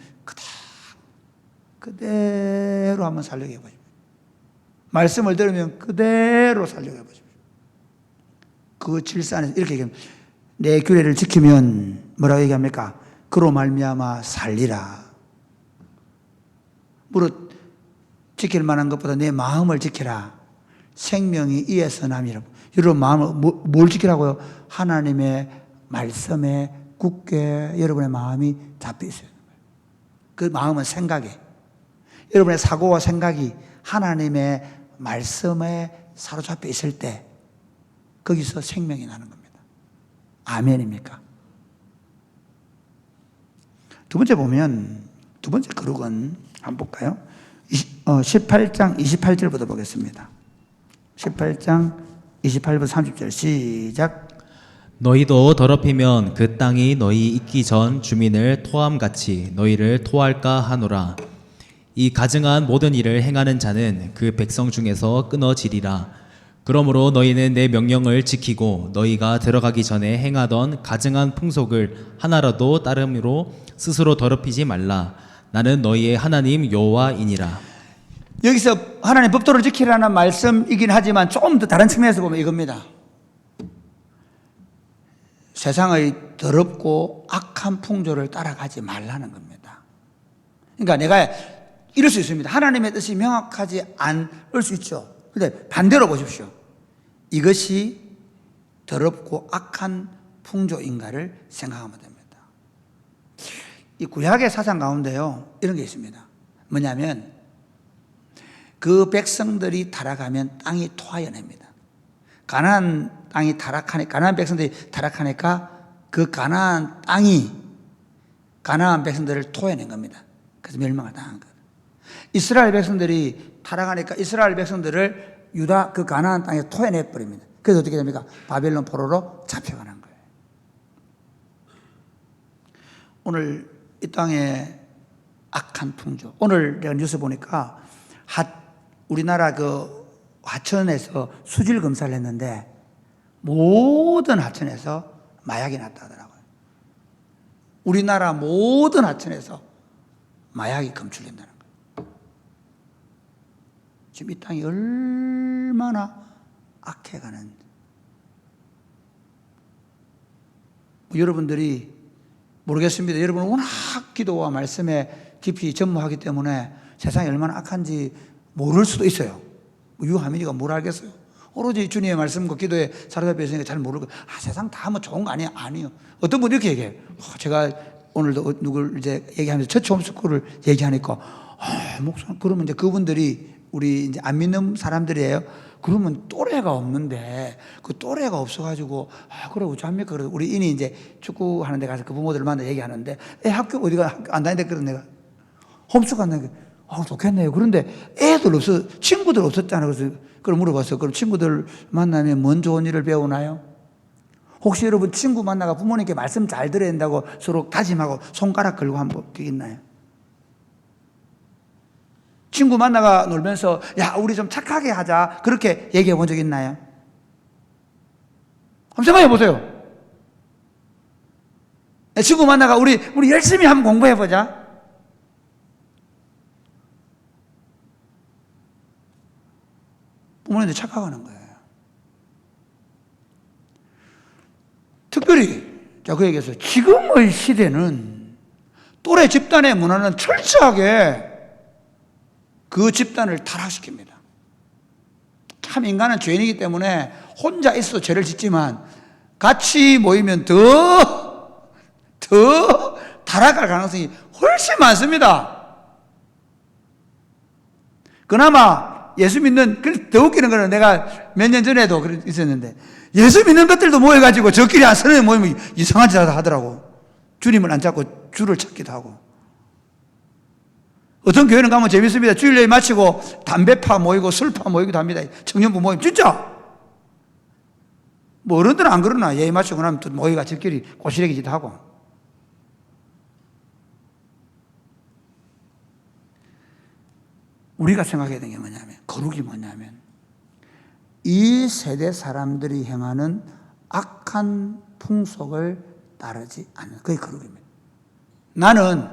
그대로 한번 살려고 해보십시오. 말씀을 들으면 그대로 살려고 해보십시오. 그 질서 안에서 이렇게 얘기합니다. 내 규례를 지키면 뭐라고 얘기합니까? 그로 말미암아 살리라. 무릇 지킬 만한 것보다 내 마음을 지키라. 생명이 이에서 남이라. 여러분 마음을 뭘 지키라고요? 하나님의 말씀에 굳게 여러분의 마음이 잡혀 있어요. 그 마음은 생각에, 여러분의 사고와 생각이 하나님의 말씀에 사로잡혀 있을 때 거기서 생명이 나는 겁니다. 아멘입니까? 두 번째 보면, 두 번째 거룩은 한번 볼까요? 18장 28절부터 보겠습니다. 18장 28부 30절 시작. 너희도 더럽히면 그 땅이 너희 있기 전 주민을 토함같이 너희를 토할까 하노라. 이 가증한 모든 일을 행하는 자는 그 백성 중에서 끊어지리라. 그러므로 너희는 내 명령을 지키고 너희가 들어가기 전에 행하던 가증한 풍속을 하나라도 따름으로 스스로 더럽히지 말라. 나는 너희의 하나님 여호와이니라. 여기서 하나님 법도를 지키라는 말씀이긴 하지만 조금 더 다른 측면에서 보면 이겁니다. 세상의 더럽고 악한 풍조를 따라가지 말라는 겁니다. 그러니까 내가 이럴 수 있습니다. 하나님의 뜻이 명확하지 않을 수 있죠. 그런데 반대로 보십시오. 이것이 더럽고 악한 풍조인가를 생각하면 됩니다. 이 구약의 사상 가운데요, 이런 게 있습니다. 뭐냐면 그 백성들이 타락하면 땅이 토하여냅니다. 가나안 땅이 타락하니까, 가나안 백성들이 타락하니까 그 가나안 땅이 가나안 백성들을 토해낸 겁니다. 그래서 멸망을 당한 거예요. 이스라엘 백성들이 타락하니까 이스라엘 백성들을 유다 그 가나안 땅에 토해내 버립니다. 그래서 어떻게 됩니까? 바벨론 포로로 잡혀가는 거예요. 오늘 이 땅에 악한 풍조. 오늘 내가 뉴스 보니까 우리나라 그 하천에서 수질 검사를 했는데 모든 하천에서 마약이 났다 하더라고요. 우리나라 모든 하천에서 마약이 검출된다는 거예요. 지금 이 땅이 얼마나 악해가는. 여러분들이 모르겠습니다. 여러분은 워낙 기도와 말씀에 깊이 전무하기 때문에 세상이 얼마나 악한지 모를 수도 있어요. 유하민이가 뭘 알겠어요? 오로지 주님의 말씀과 기도에 사로잡혀 있으니까 잘 모르고, 세상 다 뭐 좋은 거 아니야? 아니요. 어떤 분이 이렇게 얘기해요. 제가 오늘도 누굴 이제 얘기하면서 처치 홈스쿨을 얘기하니까, 목사님, 그러면 이제 그분들이 우리 이제 안 믿는 사람들이에요. 그러면 또래가 없는데, 그 또래가 없어가지고, 그래, 어찌합니까? 그래, 우리 인이 이제 축구 하는 데 가서 그 부모들 만나 얘기하는데, 학교 어디가 학교 안 다니는데, 그런 내가 홈스쿨 간다니까, 좋겠네요. 그런데 애들 친구들 없었잖아요. 그래서 그걸 물어봤어요. 그럼 친구들 만나면 뭔 좋은 일을 배우나요? 혹시 여러분 친구 만나가 부모님께 말씀 잘 들어야 된다고 서로 다짐하고 손가락 걸고 한번 있나요? 친구 만나가 놀면서 야, 우리 좀 착하게 하자, 그렇게 얘기해 본 적 있나요? 한번 생각해 보세요. 친구 만나가 우리 열심히 한번 공부해 보자. 부모님들 착각하는 거예요. 특별히 그 얘기해서 지금의 시대는 또래 집단의 문화는 철저하게 그 집단을 타락시킵니다. 참 인간은 죄인이기 때문에 혼자 있어도 죄를 짓지만 같이 모이면 더 타락할 가능성이 훨씬 많습니다. 그나마 예수 믿는, 더 웃기는 거는 내가 몇 년 전에도 있었는데, 예수 믿는 것들도 모여가지고 저끼리 안 서는 모이면 이상한 짓 하더라고. 주님을 안 찾고 주를 찾기도 하고. 어떤 교회는 가면 재밌습니다. 주일예배 마치고 담배파 모이고 술파 모이기도 합니다. 청년부 모임. 진짜! 뭐 어른들은 안 그러나 예배 마치고 나면 또 모이가 저끼리 꼬시래기지도 하고. 우리가 생각해야 되는 게 뭐냐면, 거룩이 뭐냐면, 이 세대 사람들이 행하는 악한 풍속을 따르지 않는, 그게 거룩입니다. 나는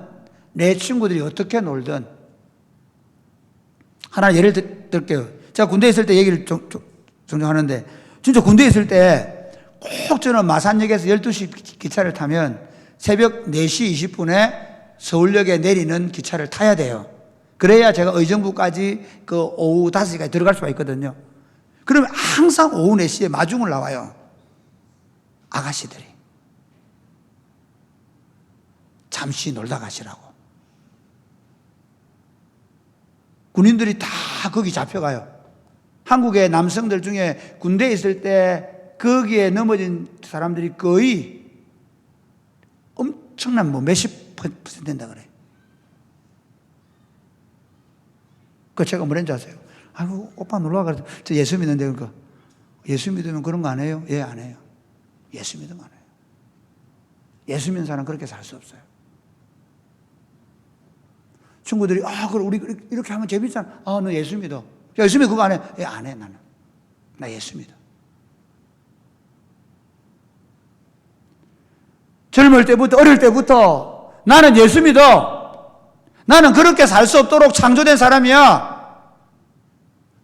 내 친구들이 어떻게 놀든, 하나 예를 들게요. 제가 군대에 있을 때 얘기를 종종 하는데, 진짜 군대에 있을 때 꼭 저는 마산역에서 12시 기차를 타면 새벽 4시 20분에 서울역에 내리는 기차를 타야 돼요. 그래야 제가 의정부까지 그 오후 5시까지 들어갈 수가 있거든요. 그러면 항상 오후 4시에 마중을 나와요. 아가씨들이. 잠시 놀다 가시라고. 군인들이 다 거기 잡혀가요. 한국의 남성들 중에 군대에 있을 때 거기에 넘어진 사람들이 거의 엄청난 뭐 몇십 퍼센트 된다 그래요. 그 제가 뭐랬는지 아세요? 아이고, 오빠 놀러와. 그래서 저 예수 믿는데, 그러니까. 예수 믿으면 그런 거 안 해요? 예, 안 해요. 예수 믿으면 안 해요. 예수 믿는 사람은 그렇게 살 수 없어요. 친구들이, 그럼 우리 이렇게 하면 재밌잖아. 너 예수 믿어. 예수 믿어 그거 안 해? 예, 안 해, 나는. 나 예수 믿어. 젊을 때부터, 어릴 때부터 나는 예수 믿어. 나는 그렇게 살 수 없도록 창조된 사람이야.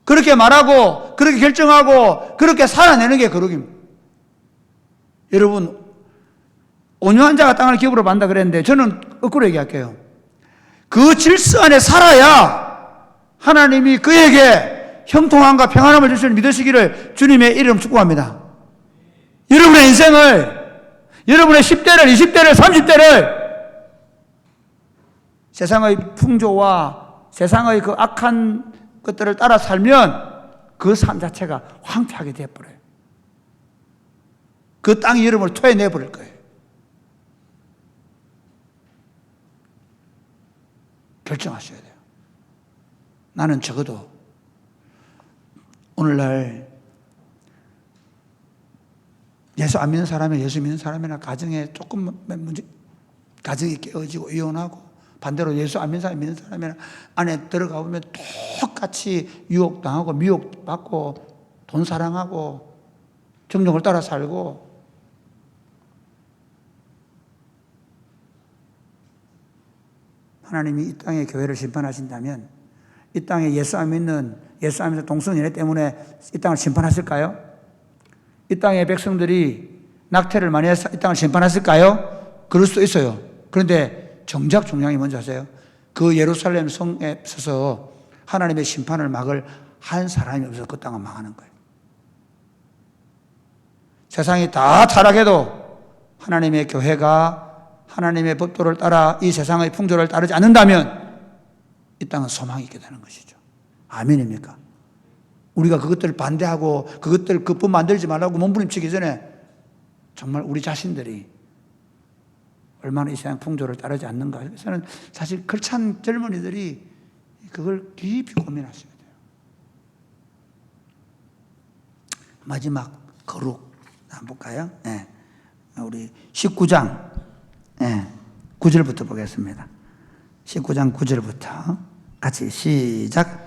그렇게 말하고, 그렇게 결정하고, 그렇게 살아내는 게 거룩입니다. 여러분, 온유한 자가 땅을 기업으로 받는다 그랬는데, 저는 거꾸로 얘기할게요. 그 질서 안에 살아야 하나님이 그에게 형통함과 평안함을 주시는 믿으시기를 주님의 이름 축복합니다. 여러분의 인생을, 여러분의 10대를, 20대를, 30대를 세상의 풍조와 세상의 그 악한 것들을 따라 살면 그 삶 자체가 황폐하게 되어버려요. 그 땅이 여러분을 토해내버릴 거예요. 결정하셔야 돼요. 나는 적어도 오늘날 예수 안 믿는 사람이나 예수 믿는 사람이나 가정에 조금 문제, 가정이 깨어지고 이혼하고, 반대로 예수 안 믿는 사람, 믿는 사람이나 안에 들어가 보면 똑같이 유혹당하고 미혹받고 돈 사랑하고 정욕을 따라 살고, 하나님이 이 땅의 교회를 심판하신다면 이 땅에 예수 안 믿는, 예수 안 믿는 동성연애 때문에 이 땅을 심판하실까요? 이 땅의 백성들이 낙태를 많이 해서 이 땅을 심판하실까요? 그럴 수도 있어요. 그런데 정작 중요한 게 뭔지 아세요? 그 예루살렘 성에 서서 하나님의 심판을 막을 한 사람이 없어서 그 땅은 망하는 거예요. 세상이 다 타락해도 하나님의 교회가 하나님의 법도를 따라 이 세상의 풍조를 따르지 않는다면 이 땅은 소망이 있게 되는 것이죠. 아멘입니까? 우리가 그것들을 반대하고 그것들 그법 만들지 말라고 몸부림치기 전에 정말 우리 자신들이 얼마나 이 세상 풍조를 따르지 않는가. 그래서는 사실 걸찬 젊은이들이 그걸 깊이 고민하셔야 돼요. 마지막 거룩 한번 볼까요? 네. 우리 19장 9절부터 보겠습니다. 19장 9절부터 같이 시작.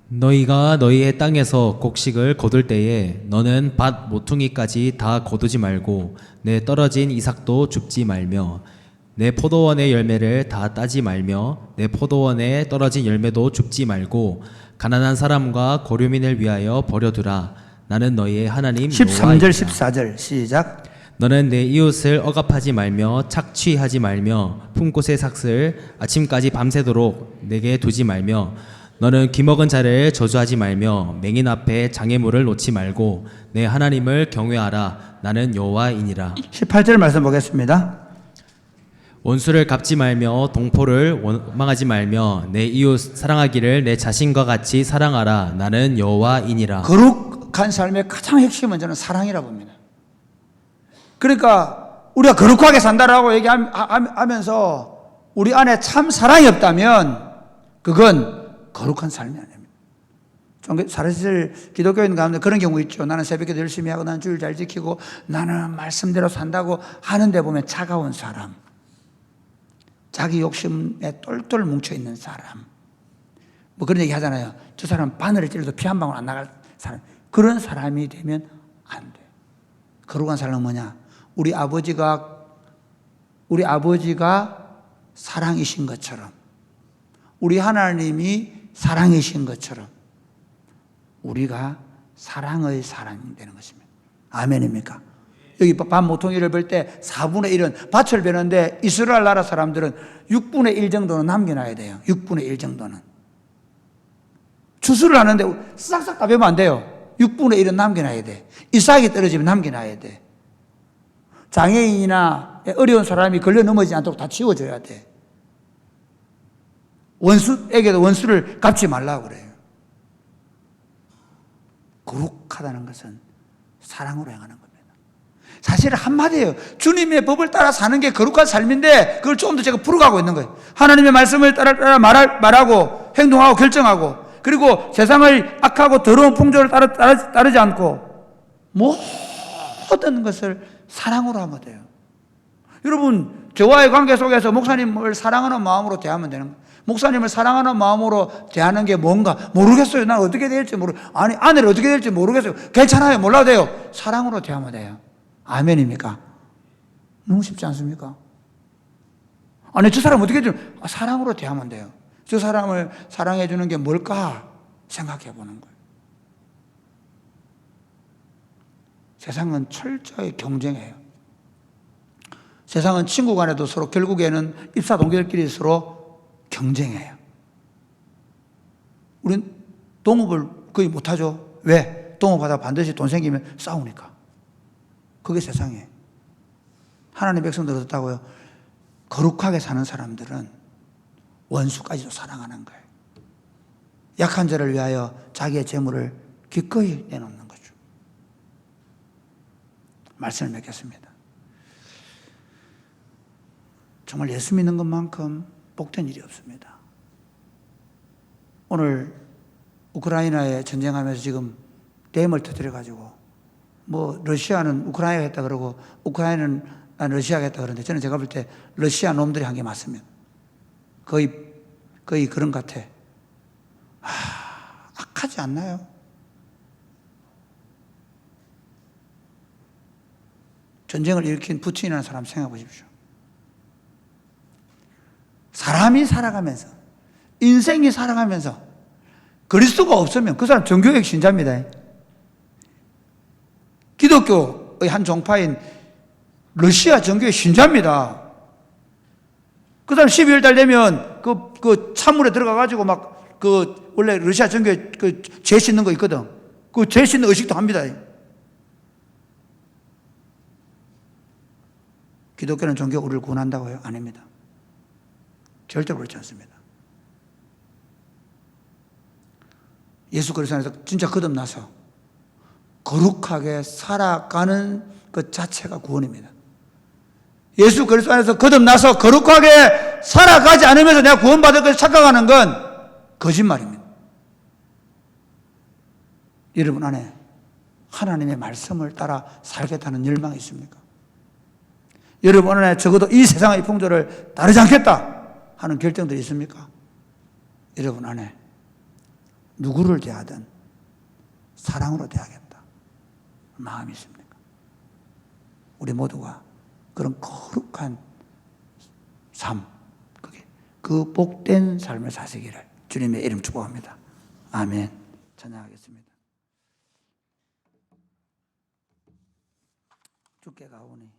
너희가 너희의 땅에서 곡식을 거둘 때에 너는 밭 모퉁이까지 다 거두지 말고 내 떨어진 이삭도 줍지 말며 내 포도원의 열매를 다 따지 말며 내 포도원에 떨어진 열매도 줍지 말고 가난한 사람과 고류민을 위하여 버려두라. 나는 너희의 하나님 13절 14절 시작. 너는 내 이웃을 억압하지 말며 착취하지 말며 품꽃의 삭슬 아침까지 밤새도록 내게 두지 말며 너는 귀먹은 자를 저주하지 말며 맹인 앞에 장애물을 놓지 말고 내 하나님을 경외하라. 나는 여호와이니라. 18절 말씀 보겠습니다. 원수를 갚지 말며 동포를 원망하지 말며 내 이웃 사랑하기를 내 자신과 같이 사랑하라. 나는 여호와이니라. 거룩한 삶의 가장 핵심은 저는 사랑이라고 봅니다. 그러니까 우리가 거룩하게 산다라고 얘기하면서 우리 안에 참 사랑이 없다면 그건 거룩한 삶이 아닙니다. 사실 기독교인 가운데 그런 경우 있죠. 나는 새벽기도 열심히 하고 나는 주일 잘 지키고 나는 말씀대로 산다고 하는데 보면 차가운 사람, 자기 욕심에 똘똘 뭉쳐있는 사람, 뭐 그런 얘기 하잖아요. 저 사람 바늘을 찔러도 피 한 방울 안 나갈 사람, 그런 사람이 되면 안 돼. 거룩한 사람은 뭐냐? 우리 아버지가 사랑이신 것처럼, 우리 하나님이 사랑이신 것처럼 우리가 사랑의 사람이 되는 것입니다. 아멘입니까? 여기 반 모퉁이를 벨 때 4분의 1은 밭을 베는데 이스라엘 나라 사람들은 6분의 1 정도는 남겨놔야 돼요. 6분의 1 정도는. 추수를 하는데 싹싹 다 베면 안 돼요. 6분의 1은 남겨놔야 돼. 이삭이 떨어지면 남겨놔야 돼. 장애인이나 어려운 사람이 걸려 넘어지지 않도록 다 치워줘야 돼. 원수에게도 원수를 갚지 말라고 그래요. 거룩하다는 것은 사랑으로 행하는 겁니다. 사실 한마디예요. 주님의 법을 따라 사는 게 거룩한 삶인데 그걸 조금 더 제가 풀어가고 있는 거예요. 하나님의 말씀을 따라 말하고 행동하고 결정하고, 그리고 세상의 악하고 더러운 풍조를 따르지 않고 모든 것을 사랑으로 하면 돼요. 여러분, 저와의 관계 속에서 목사님을 사랑하는 마음으로 대하면 되는 거예요. 목사님을 사랑하는 마음으로 대하는 게 뭔가 모르겠어요. 난 어떻게 될지 아니, 아내를 어떻게 될지 모르겠어요. 괜찮아요. 몰라도 돼요. 사랑으로 대하면 돼요. 아멘입니까? 너무 쉽지 않습니까? 아니, 저 사람 어떻게 될지 사랑으로 대하면 돼요. 저 사람을 사랑해 주는 게 뭘까 생각해 보는 거예요. 세상은 철저히 경쟁해요. 세상은 친구 간에도 서로 결국에는 입사 동기들끼리 서로 경쟁해요. 우린 동업을 거의 못하죠. 왜? 동업하다 반드시 돈 생기면 싸우니까. 그게 세상이에요. 하나님의 백성들 어떻다고요? 거룩하게 사는 사람들은 원수까지도 사랑하는 거예요. 약한 자를 위하여 자기의 재물을 기꺼이 내놓는 거죠. 말씀을 맺겠습니다. 정말 예수 믿는 것만큼 복된 일이 없습니다. 오늘 우크라이나에 전쟁하면서 지금 댐을 터뜨려가지고 뭐 러시아는 우크라이나가 했다 그러고 우크라이나는 러시아가 했다 그러는데 저는 제가 볼 때 러시아 놈들이 한 게 맞습니다. 거의 그런 것 같아. 악하지 않나요? 전쟁을 일으킨 푸틴이라는 사람 생각해 보십시오. 사람이 살아가면서, 인생이 살아가면서 그리스도가 없으면 그 사람 정교육 신자입니다. 기독교의 한 종파인 러시아 정교육 신자입니다. 그 사람 12월 달 되면 그 찬물에 들어가가지고 원래 러시아 정교회 죄 씻는 거 있거든. 그 죄 씻는 의식도 합니다. 기독교는 종교가 우리를 구원한다고요? 아닙니다. 절대로 그렇지 않습니다. 예수 그리스도 안에서 진짜 거듭나서 거룩하게 살아가는 것 자체가 구원입니다. 예수 그리스도 안에서 거듭나서 거룩하게 살아가지 않으면서 내가 구원받을 것을 착각하는 건 거짓말입니다. 여러분 안에 하나님의 말씀을 따라 살겠다는 열망이 있습니까? 여러분 안에 적어도 이 세상의 풍조를 따르지 않겠다 하는 결정들이 있습니까? 여러분 안에 누구를 대하든 사랑으로 대하겠다 마음이 있습니까? 우리 모두가 그런 거룩한 삶, 그 복된 삶을 사시기를 주님의 이름 축복합니다. 아멘. 찬양하겠습니다. 주께 가오니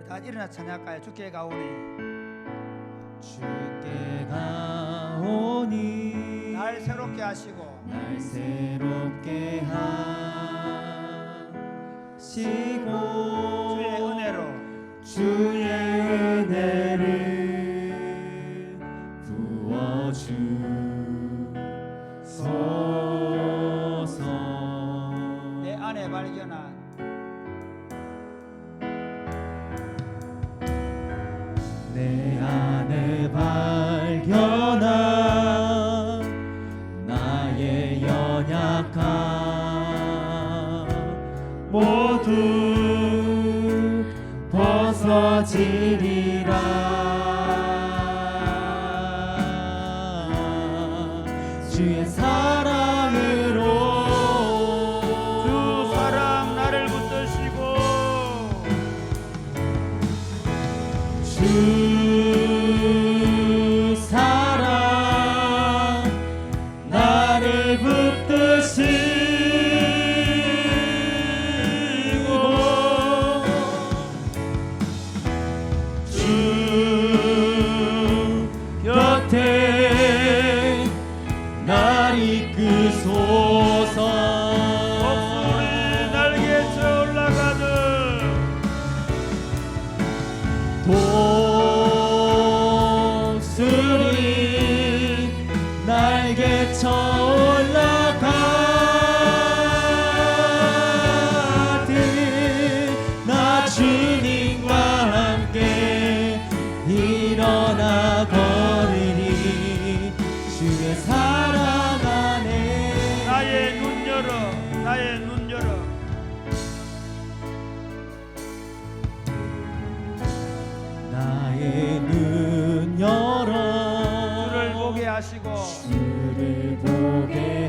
다 일어나 찬양할까요? 주께 가오니 주께 가오니 날 새롭게 하시고 날 새롭게 하시고 주의 은혜로 주의 은혜로 안에 발견한 내 안에 발견한 나의 연약함 모두 벗어지리라. 주의 사랑으로 주 사랑 나를 붙드시고 주 사랑 나를 붙드시고 주 곁에 날 이끄소서. 목소리 날개쳐 올라가듯 독수리 날개쳐 올라가듯 나 주님과 함께 일어나 걸으리. 주의 사랑 안에 나의 눈 열어 나의 눈 열어 나의 눈 열어 주를 보게 하시고 주를 보게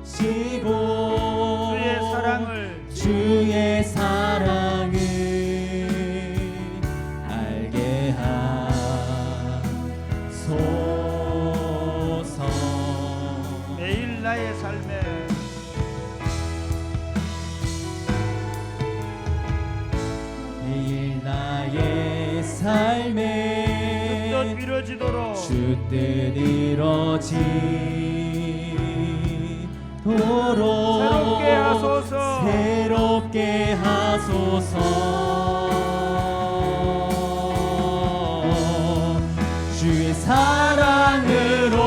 하시고 주의 사랑을 알게 하소서. 매일 나의 삶에 매일 나의 삶에 뜻 이루어지도록 주 뜻 이루어지도록 새롭게 하소서. 새롭게 하소서. 주의 사랑으로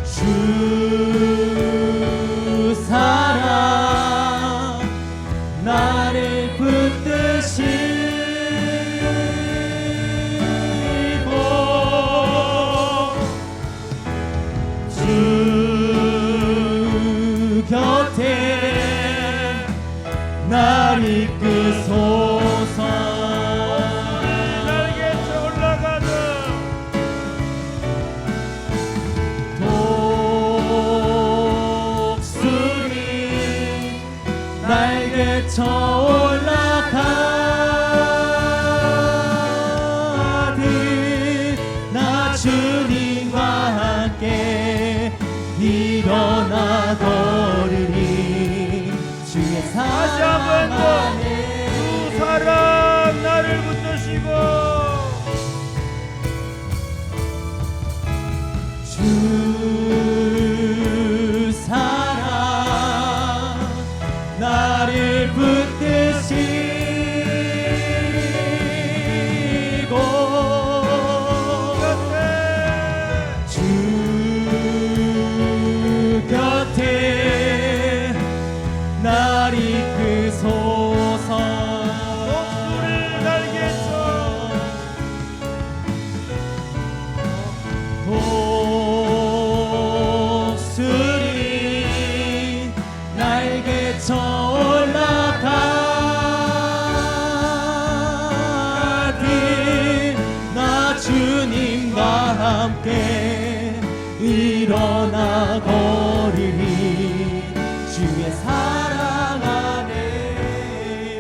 주 사랑 나를 붙드시고 주 곁에 날 이끄소서. 날개쳐 올라가듯 독수리 날개쳐 올라가듯 나 주님과 함께 일어나 걸으리. 주의 다시 한번 사랑 더 안에 주 사랑 나를 붙드시고 주 사랑 나를 붙드시고 주 곁에 날 이끄소서. 목소리 날개쳐 독수리 날개쳐 올라가듯 나 주님과 함께 일어나 걸으리. 주의 사랑 안에.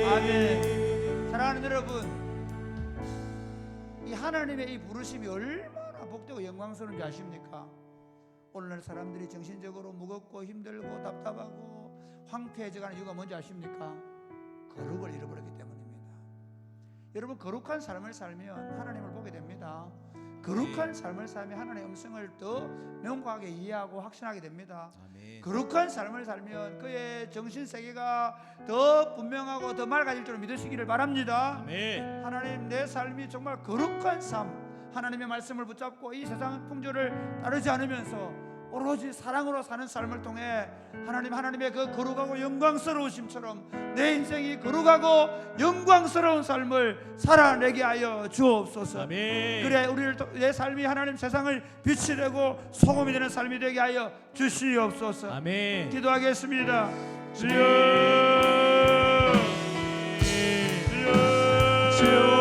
아멘. 사랑하는 여러분, 이 하나님의 이 부르심이 얼마나 복되고 영광스러운지 아십니까? 오늘날 사람들이 정신적으로 무겁고 힘들고 답답하고 황폐해져가는 이유가 뭔지 아십니까? 거룩을 잃어버렸기 때문입니다. 여러분, 거룩한 삶을 살면 하나님을 보게 됩니다. 거룩한 삶을 살면 하나님의 음성을 더 명확하게 이해하고 확신하게 됩니다. 아멘. 거룩한 삶을 살면 그의 정신세계가 더 분명하고 더 맑아질 줄 믿으시기를 바랍니다. 아멘. 하나님, 내 삶이 정말 거룩한 삶, 하나님의 말씀을 붙잡고 이 세상 풍조를 따르지 않으면서 오로지 사랑으로 사는 삶을 통해 하나님의 그 거룩하고 영광스러우심처럼 내 인생이 거룩하고 영광스러운 삶을 살아내게 하여 주옵소서. 아멘. 그래 내 삶이 하나님 세상을 빛이 되고 소금이 되는 삶이 되게 하여 주시옵소서. 아멘. 기도하겠습니다. 주여, 주여,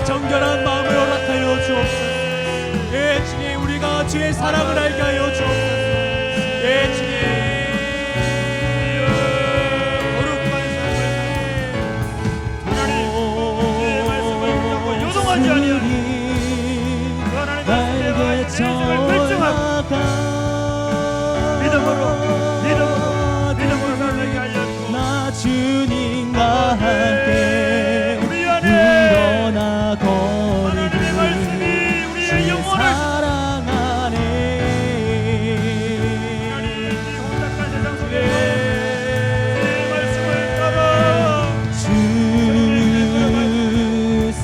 정결한 마음을 허락하여 주옵소서. 예 주님, 우리가 주의 사랑을 알게 하여 주옵소서. 예 주님, 거룩한 삶을 하나님 주의 말씀을 붙잡고 요동하지 아니하니 하나님 말씀에 내 인생을 결정하고 믿음으로 살게 하여 주옵소서. 나 주님과 함께 우리 안에 하나님의 말씀이 우리의 영혼을 사랑하네. 하나님 이 혼잡한 세상 속에서 내 말씀을 따라 주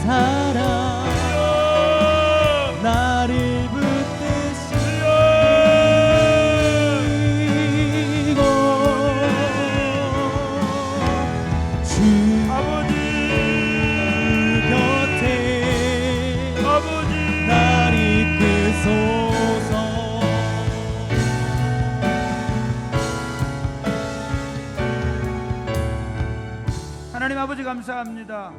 사랑 나를 붙드시고 주 아버지 곁에 아버지 날 이끄소서. 하나님 아버지 감사합니다.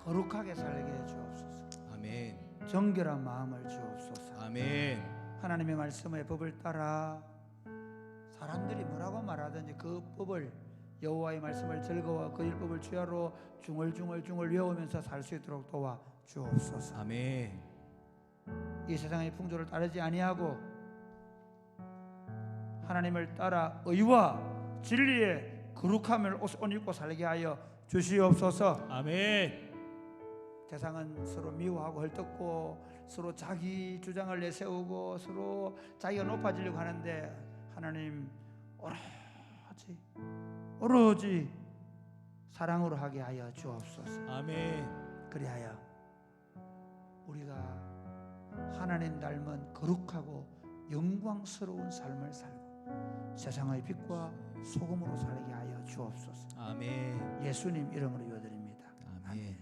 거룩하게 살게 해 주옵소서. 아멘. 정결한 마음을 주옵소서. 아멘. 하나님의 말씀의 법을 따라 사람들이 뭐라고 말하든지 그 법을 여호와의 말씀을 즐거워 그 율법을 주야로 중얼중얼 외우면서 살 수 있도록 도와 주옵소서. 아멘. 이 세상의 풍조를 따르지 아니하고 하나님을 따라 의와 진리의 거룩함을 옷 입고 살게 하여 주시옵소서. 아멘. 세상은 서로 미워하고 헐뜯고 서로 자기 주장을 내세우고 서로 자기가 높아지려고 하는데 하나님 오로지 사랑으로 하게 하여 주옵소서. 아멘. 그리하여 우리가 하나님 닮은 거룩하고 영광스러운 삶을 살고 세상의 빛과 소금으로 살게 하여 주옵소서. 아멘. 예수님 이름으로 기도드립니다. 아멘.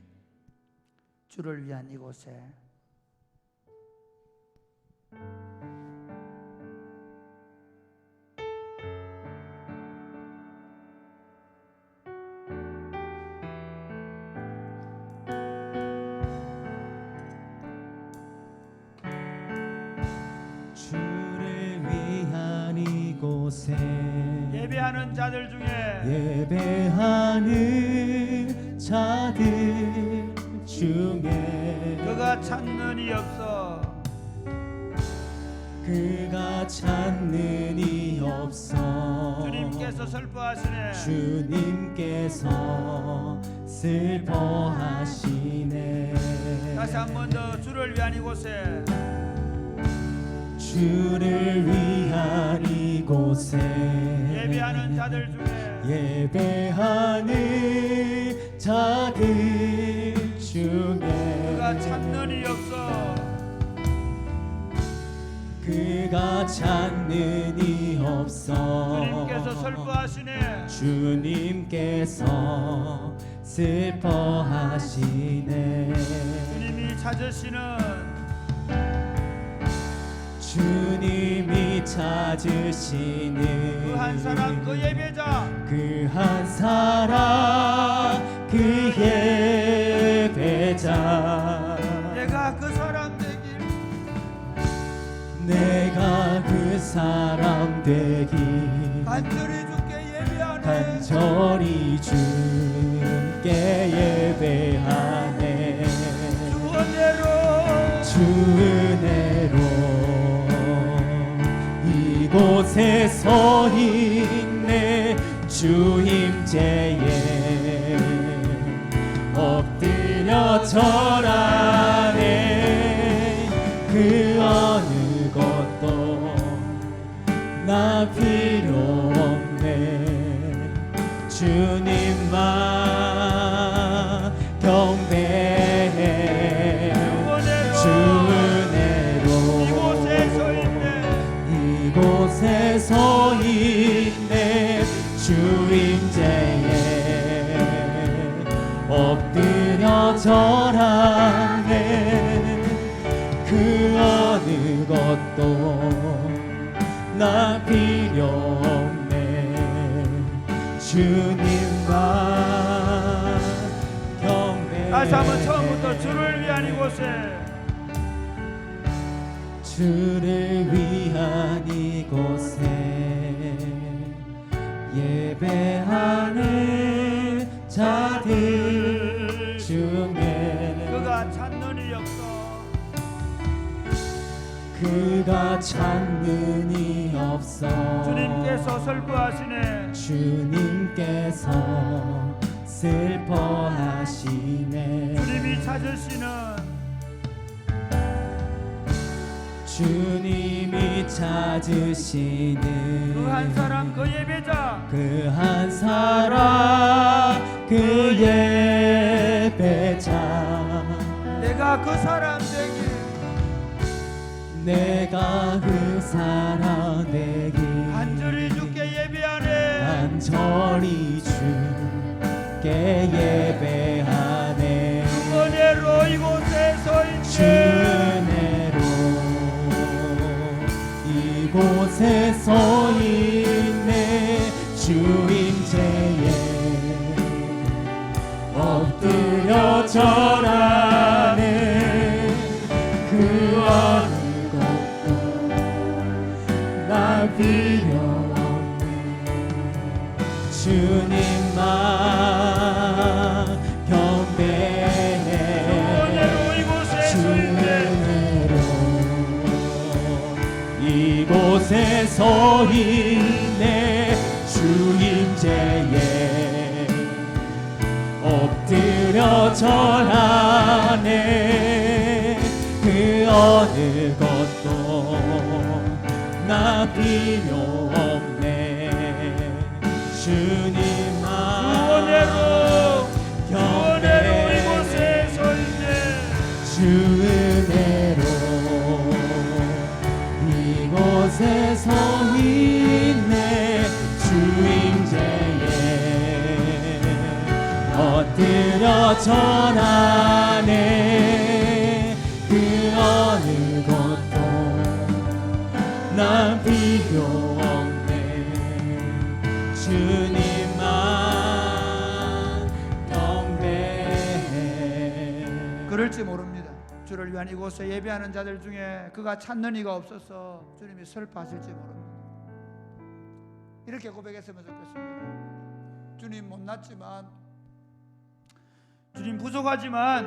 주를 위한 이곳에 주를 위한 이곳에 예배하는 자들 중에 예배하는 자들 중에 그가 찾는 이 없어 그가 찾는 이 없어 주님께서 슬퍼하시네. 주님께서 슬퍼하시네. 다시 한 번 더 주를 위한 이곳에 주를 위한 이곳에 예배하는 자들 중에 예배하는 자들 중에 그가 찾는 이 없어 그가 찾는 이 없어 주님께서 슬퍼하시네. 주님께서 슬퍼하시네. 주님이 찾으시는 주님이 찾으시는 그 한 사람 그 예배자 그 한 사람 그 예배자 내가 그 사람 되길 내가 그 사람 되길 간절히 주께 예배하네. 간절히 주께 예배하네. 주 은혜로 이곳에 서 있네. 주 주임제에 엎드려 절하네. 그 어느 것도 나 필요 없네. 주님만 경배해. 주 은혜로 이곳에 서 있네. 주임제에 엎드려 절하네. 그 어느 것도 나 필요 없네. 주님만 경배. 다시 한번 처음부터 주를 위한 이곳에 주를 위한 이곳에 예배하는 자들 중에 그가 찾는 이 없어. 그가 찾는 이 없어. 주님께서 슬퍼하시네. 주님께서 슬퍼하시네. 주님이 찾으시는 주님이 찾으시는 그 한 사람 그 예배자 그 한 사람 그 예배자. 내가 그 사람 되길 내가 그 사람 되길 간절히 주께 예배하네. 간절히 주께 예배하네. 주 은혜로 이곳에 서 주 있네. 은혜로 이곳에 서 있네. 주임제에 엎드려 절하네. 그 어느 것도 나 필요 없네. 주님만 경배해. 은혜로 이곳에 서 있네. 이곳에 서 있네. 주임제에 엎드려 절하네. 그 어느 것도 나 필요 없네. 주님만 은혜로 경배해. 이곳에 서 있네. 주 은혜로 이곳에 서 있네. 주임제에 엎드려 절하네. 그 어느 것도 난 필요 없네. 주님만 경배해. 그럴지 모릅니다. 주를 위한 이곳에 예배하는 자들 중에 그가 찾는 이가 없어서 주님이 슬퍼하실지 모릅니다. 이렇게 고백했으면 좋겠습니다. 주님 못났지만, 주님 부족하지만,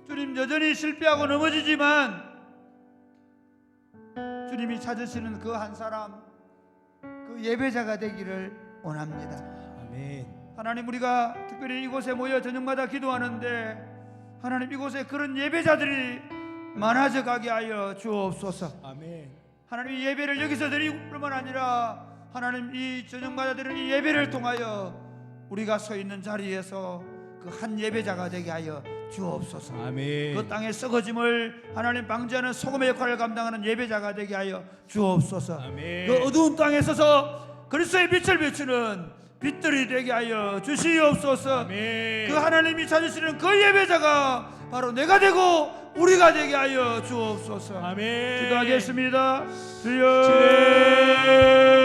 주님 여전히 실패하고 넘어지지만 주님이 찾으시는 그 한 사람, 그 예배자가 되기를 원합니다. 아멘. 하나님, 우리가 특별히 이곳에 모여 저녁마다 기도하는데 하나님, 이곳에 그런 예배자들이 많아져 가게 하여 주옵소서. 아멘. 하나님, 이 예배를 여기서 드릴 뿐만 아니라 하나님, 이 저녁마다 드리는 이 예배를 통하여 우리가 서 있는 자리에서 그 한 예배자가 되게 하여 주옵소서. 아멘. 그 땅의 썩어짐을 하나님 방지하는 소금의 역할을 감당하는 예배자가 되게 하여 주옵소서. 아멘. 그 어두운 땅에 서서 그리스도의 빛을 비추는 빛들이 되게 하여 주시옵소서. 아멘. 그 하나님이 찾으시는 그 예배자가 바로 내가 되고 우리가 되게 하여 주옵소서. 아멘. 기도하겠습니다. 주여, 주여.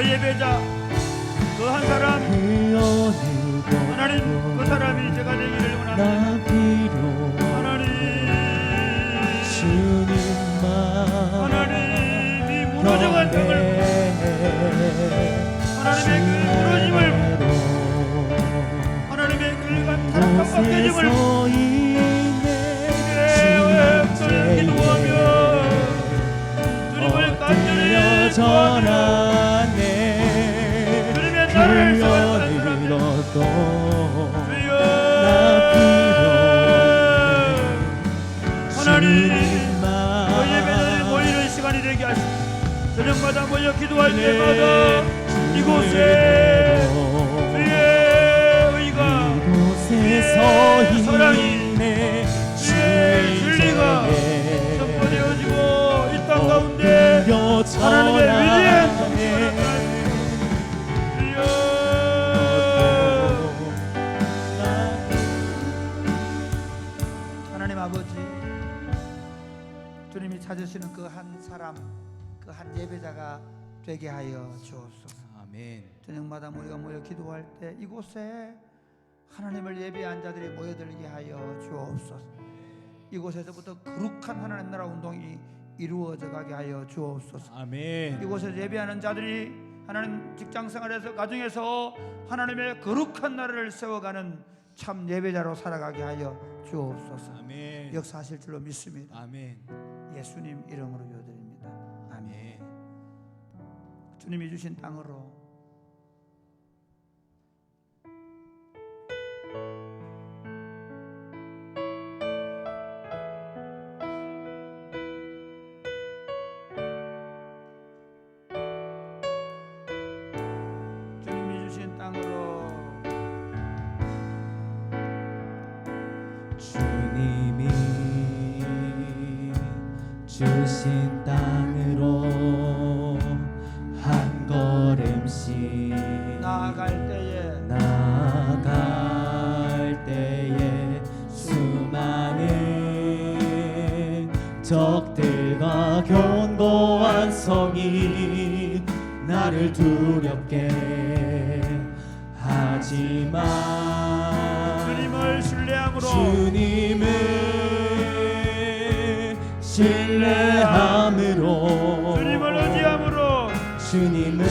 예배자 그 한 사람 하나님, 그 사람이 제가 되기를 원합니다. 나 필요 자리 되게 하시고 저녁마다 모여 기도할 때마다 이곳에 주의 의가 주의 사랑이 주의 진리가 선포되어지고 이 땅 가운데 하나님의 위대한 하나님 아버지, 주님이 찾으시는 그 한 사람, 그 한 예배자가 되게 하여 주옵소서. 아멘. 저녁마다 우리가 모여 기도할 때 이곳에 하나님을 예배한 자들이 모여들게 하여 주옵소서. 이곳에서부터 거룩한 하나님 나라 운동이 이루어져 가게 하여 주옵소서. 아멘. 이곳에서 예배하는 자들이 하나님 직장생활에서 가정에서 하나님의 거룩한 나라를 세워가는 참 예배자로 살아가게 하여 주옵소서. 아멘. 역사하실 줄로 믿습니다. 아멘. 예수님 이름으로 기도드립니다. 아멘. 주님이 주신 땅으로 주님이 주신 땅으로 주님이 주신 땅으로 한 걸음씩 나아갈 때에 수많은 적들과 견고한 성이 나를 두렵게 하지만 주님을 신뢰함으로 주님을 신뢰함으로 주님을 의지함으로 주님을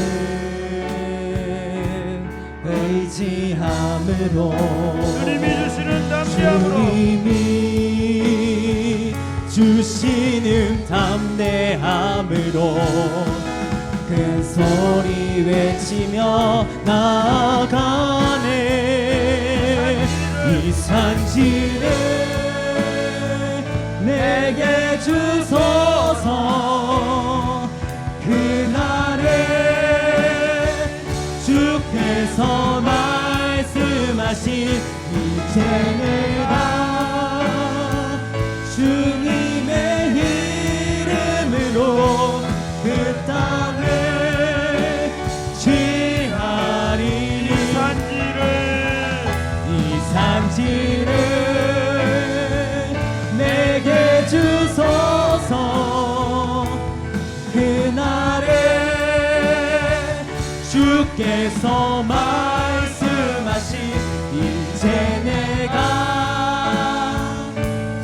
의지함으로 주님이 주시는 담대함으로 주님이 주시는 담대함으로 큰 소리 외치며 나아가네. 이 산지를 내게 주소서. 그날에 주께서 말씀하신 이제 내가 주님의 이름으로 그 땅을 취하리니 이 산지를 내게 주소서. 그날에 주께서 말씀하신 이제 내가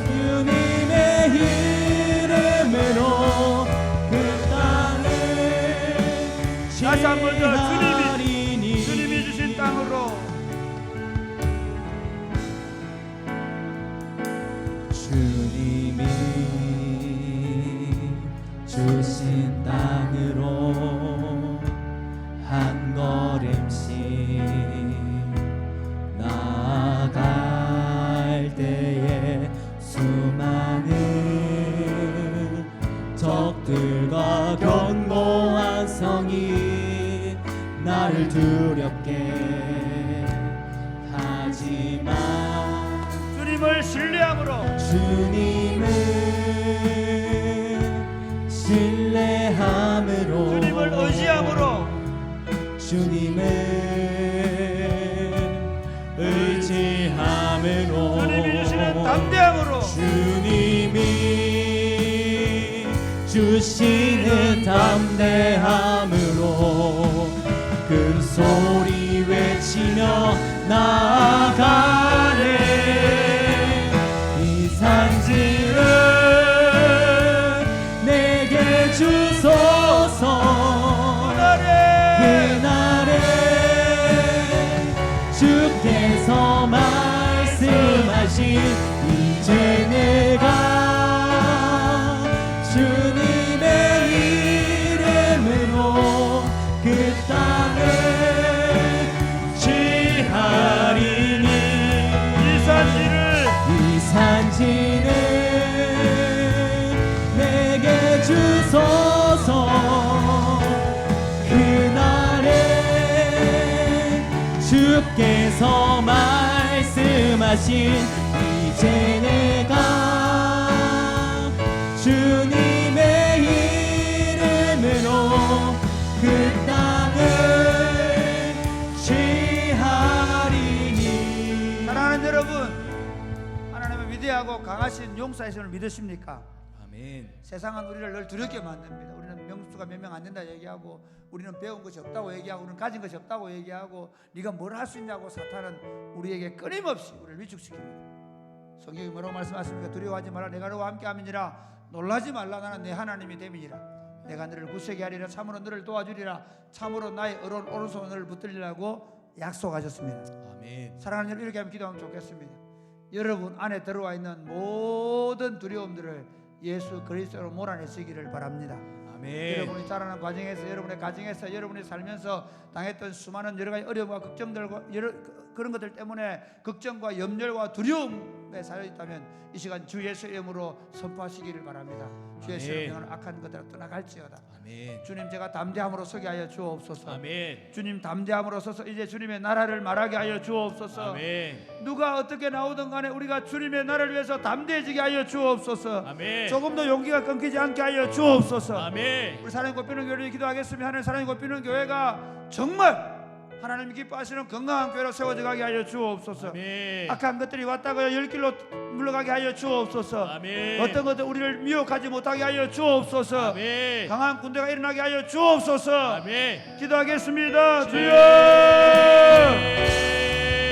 주님의 이름으로 그 땅을 다시 한 번 더 취하리니 주님이 주신 땅으로 주님이 주신 땅으로 한 걸음씩 나아갈 때에 수많은 적들과 견고한 성이 나를 두렵게 하지만 주님을 신뢰함으로 주님을 신뢰함으로 주님을 의지함으로 주님을 의지함으로 주님이 주시는 담대함으로 주님이 주시는 담대함으로 큰 소리 외치며 나아가네. 이 산지를 내게 주소서. 그날에 주께서 말씀하신 이제 내가 주님의 이름으로 그 땅을 취하리니 말씀하신 이제 내가 주님의 이름으로 그 땅을 취하리니. 사랑하는 여러분, 하나님의 위대하고 강하신 용서의 신을 믿으십니까? 아멘. 세상은 우리를 늘 두렵게 만듭니다. 우리는 명수가 몇 명 안 된다 얘기하고, 우리는 배운 것이 없다고 얘기하고, 우리는 가진 것이 없다고 얘기하고, 네가 뭘 할 수 있냐고 사탄은 우리에게 끊임없이 우리를 위축시킵니다. 성경이 뭐라고 말씀하십니까? 두려워하지 말라, 내가 너와 함께 함이니라. 놀라지 말라, 나는 내 하나님이 됨이니라. 내가 너를 굳세게 하리라. 참으로 너를 도와주리라. 참으로 나의 오른손을 너를 붙들리라고 약속하셨습니다. 아멘. 사랑하는 여러분, 이렇게 하면 기도하면 좋겠습니다. 여러분 안에 들어와 있는 모든 두려움들을 예수 그리스도로 몰아내시기를 바랍니다. 아멘. 여러분이 자라는 과정에서, 여러분의 가정에서, 여러분이 살면서 당했던 수많은 여러 가지 어려움과 걱정들과 그런 것들 때문에 걱정과 염려와 두려움에 쌓여 있다면 이 시간 주 예수 이름으로 선포하시기를 바랍니다. 주 예수 이름으로 악한 것들을 떠나갈지어다. 아멘. 주님, 제가 담대함으로 서게 하여 주옵소서. 아멘. 주님, 담대함으로 서서 이제 주님의 나라를 말하게 하여 주옵소서. 아멘. 누가 어떻게 나오든 간에 우리가 주님의 나라를 위해서 담대해지게 하여 주옵소서. 아멘. 조금 더 용기가 끊기지 않게 하여 주옵소서. 아멘. 우리 사랑이 꽃피는 교회를 기도하겠습니다. 하나님, 사랑이 꽃피는 교회가 정말 하나님 기뻐하시는 건강한 교회로 세워져 가게 하여 주옵소서. 아멘. 악한 것들이 왔다가 열 길로 물러가게 하여 주옵소서. 아멘. 어떤 것들 우리를 미혹하지 못하게 하여 주옵소서. 아멘. 강한 군대가 일어나게 하여 주옵소서. 아멘. 기도하겠습니다. 주여,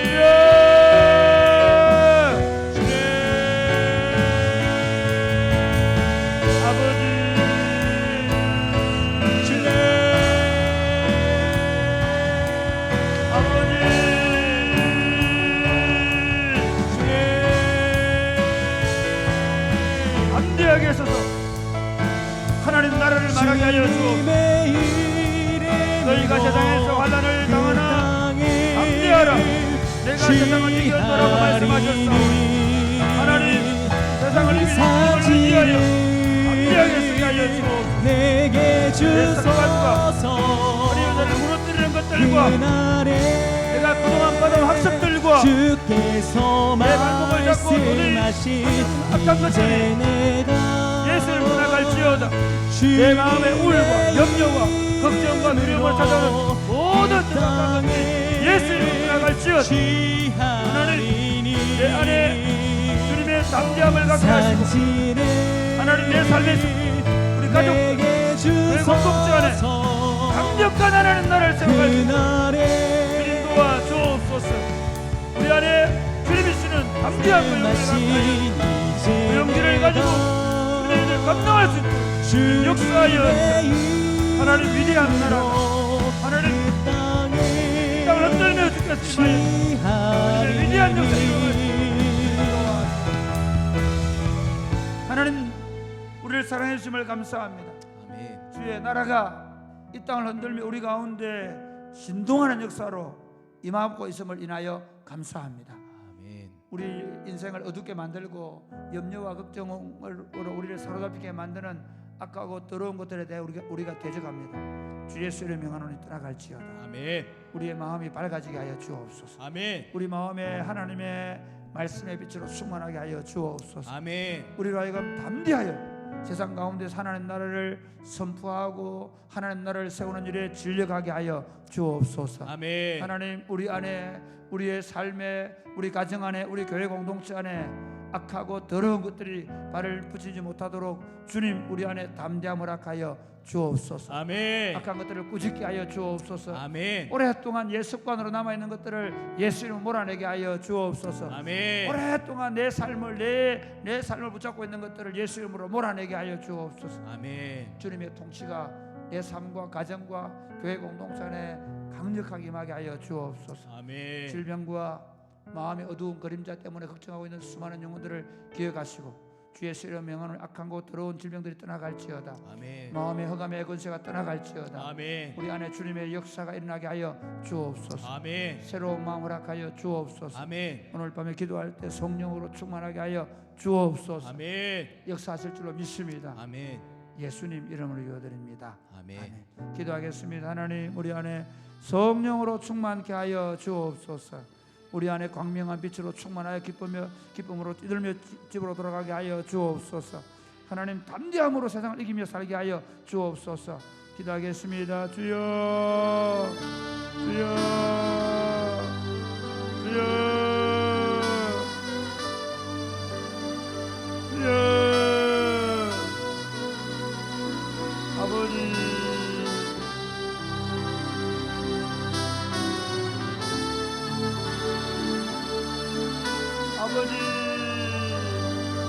주여, 아버지, 아버지, 담대하게 서서 하나님 나라를 말하게 하여 주옵소서. 너희가 세상에서 환난을 당하나 담대하라. 내가 세상을 이겼노라고 말씀하셨사오니 하나님, 세상을 이기는 힘을 위하여 담대하게 서게 하여 주옵소서. 내게 주소서. 어리여자를 무너뜨리는 것들과 내가 그동안 받은 학습들과 주께서 내 발목을 잡고 말씀하신 악한 것들이 예수를 떠나갈지어다. 내 마음의 우울과 염려와 걱정과 두려움을 찾아오는 모든 악한 것들이 예수를 떠나갈지어다. 하나님, 내 안에 주님의 담대함을 갖게 하시고 하나님, 내 삶에서 우리 가족, 내 공동체 안에 강력한 하나님 나라를 세워가지고 주님 도와 주옵소서. 우리 안에 주님이 주시는 담대함과 용기를 갖게 그 용기를 가지고 주님을 감당할 수 있도록 주님 역사하여 하나님 위대한 나라, 하나님 이 땅을 흔들며 죽겠습니다. 주님의 위대한 역사를 이루어가시고 하나님, 우리를 사랑해 주심을 감사합니다. 아멘. 주의 나라가 이 땅을 흔들며 우리 가운데 신동하는 역사로 임하고 있음을 인하여 감사합니다. 아멘. 우리 인생을 어둡게 만들고 염려와 걱정으로 우리를 사로잡히게 만드는 악하고 더러운 것들에 대해 우리가 대적합니다. 주 예수의 명하노니 떠나갈지어다. 아멘. 우리의 마음이 밝아지게 하여 주옵소서. 아멘. 우리 마음에 하나님의 말씀의 빛으로 충만하게 하여 주옵소서. 아멘. 우리로 하여금 담대하여 세상 가운데 하나님 나라를 선포하고 하나님 나라를 세우는 일에 진력하게 하여 주옵소서. 아멘. 하나님, 우리 안에, 우리의 삶에, 우리 가정 안에, 우리 교회 공동체 안에 악하고 더러운 것들이 발을 붙이지 못하도록 주님, 우리 안에 담대함을 허락하여 주옵소서. 아멘. 악한 것들을 꾸짖게 하여 주옵소서. 아멘. 오랫동안 옛 습관으로 남아있는 것들을 예수 이름으로 몰아내게 하여 주옵소서. 아멘. 오랫동안 내 삶을 붙잡고 있는 것들을 예수 이름으로 몰아내게 하여 주옵소서. 아멘. 주님의 통치가 내 삶과 가정과 교회 공동체 안에 강력하게 임하게 하여 주옵소서. 아멘. 질병과 마음의 어두운 그림자 때문에 걱정하고 있는 수많은 영혼들을 기억하시고 주 예수 이름 명하는 악한 고 더러운 질병들이 떠나갈지어다. 아멘. 마음의 허감의 권세가 떠나갈지어다. 아멘. 우리 안에 주님의 역사가 일어나게 하여 주옵소서. 아멘. 새로운 마음 허락하여 주옵소서. 아멘. 오늘 밤에 기도할 때 성령으로 충만하게 하여 주옵소서. 아멘. 역사하실 줄로 믿습니다. 아멘. 예수님 이름으로 기도드립니다. 아멘. 기도하겠습니다. 하나님, 우리 안에 성령으로 충만케 하여 주옵소서. 우리 안에 광명한 빛으로 충만하여 기쁨으로 뛰들며 집으로 돌아가게 하여 주옵소서. 하나님 담대함으로 세상을 이기며 살게 하여 주옵소서. 기도하겠습니다. 주여, 주여, 주여, 주여. 아버지, 아버지.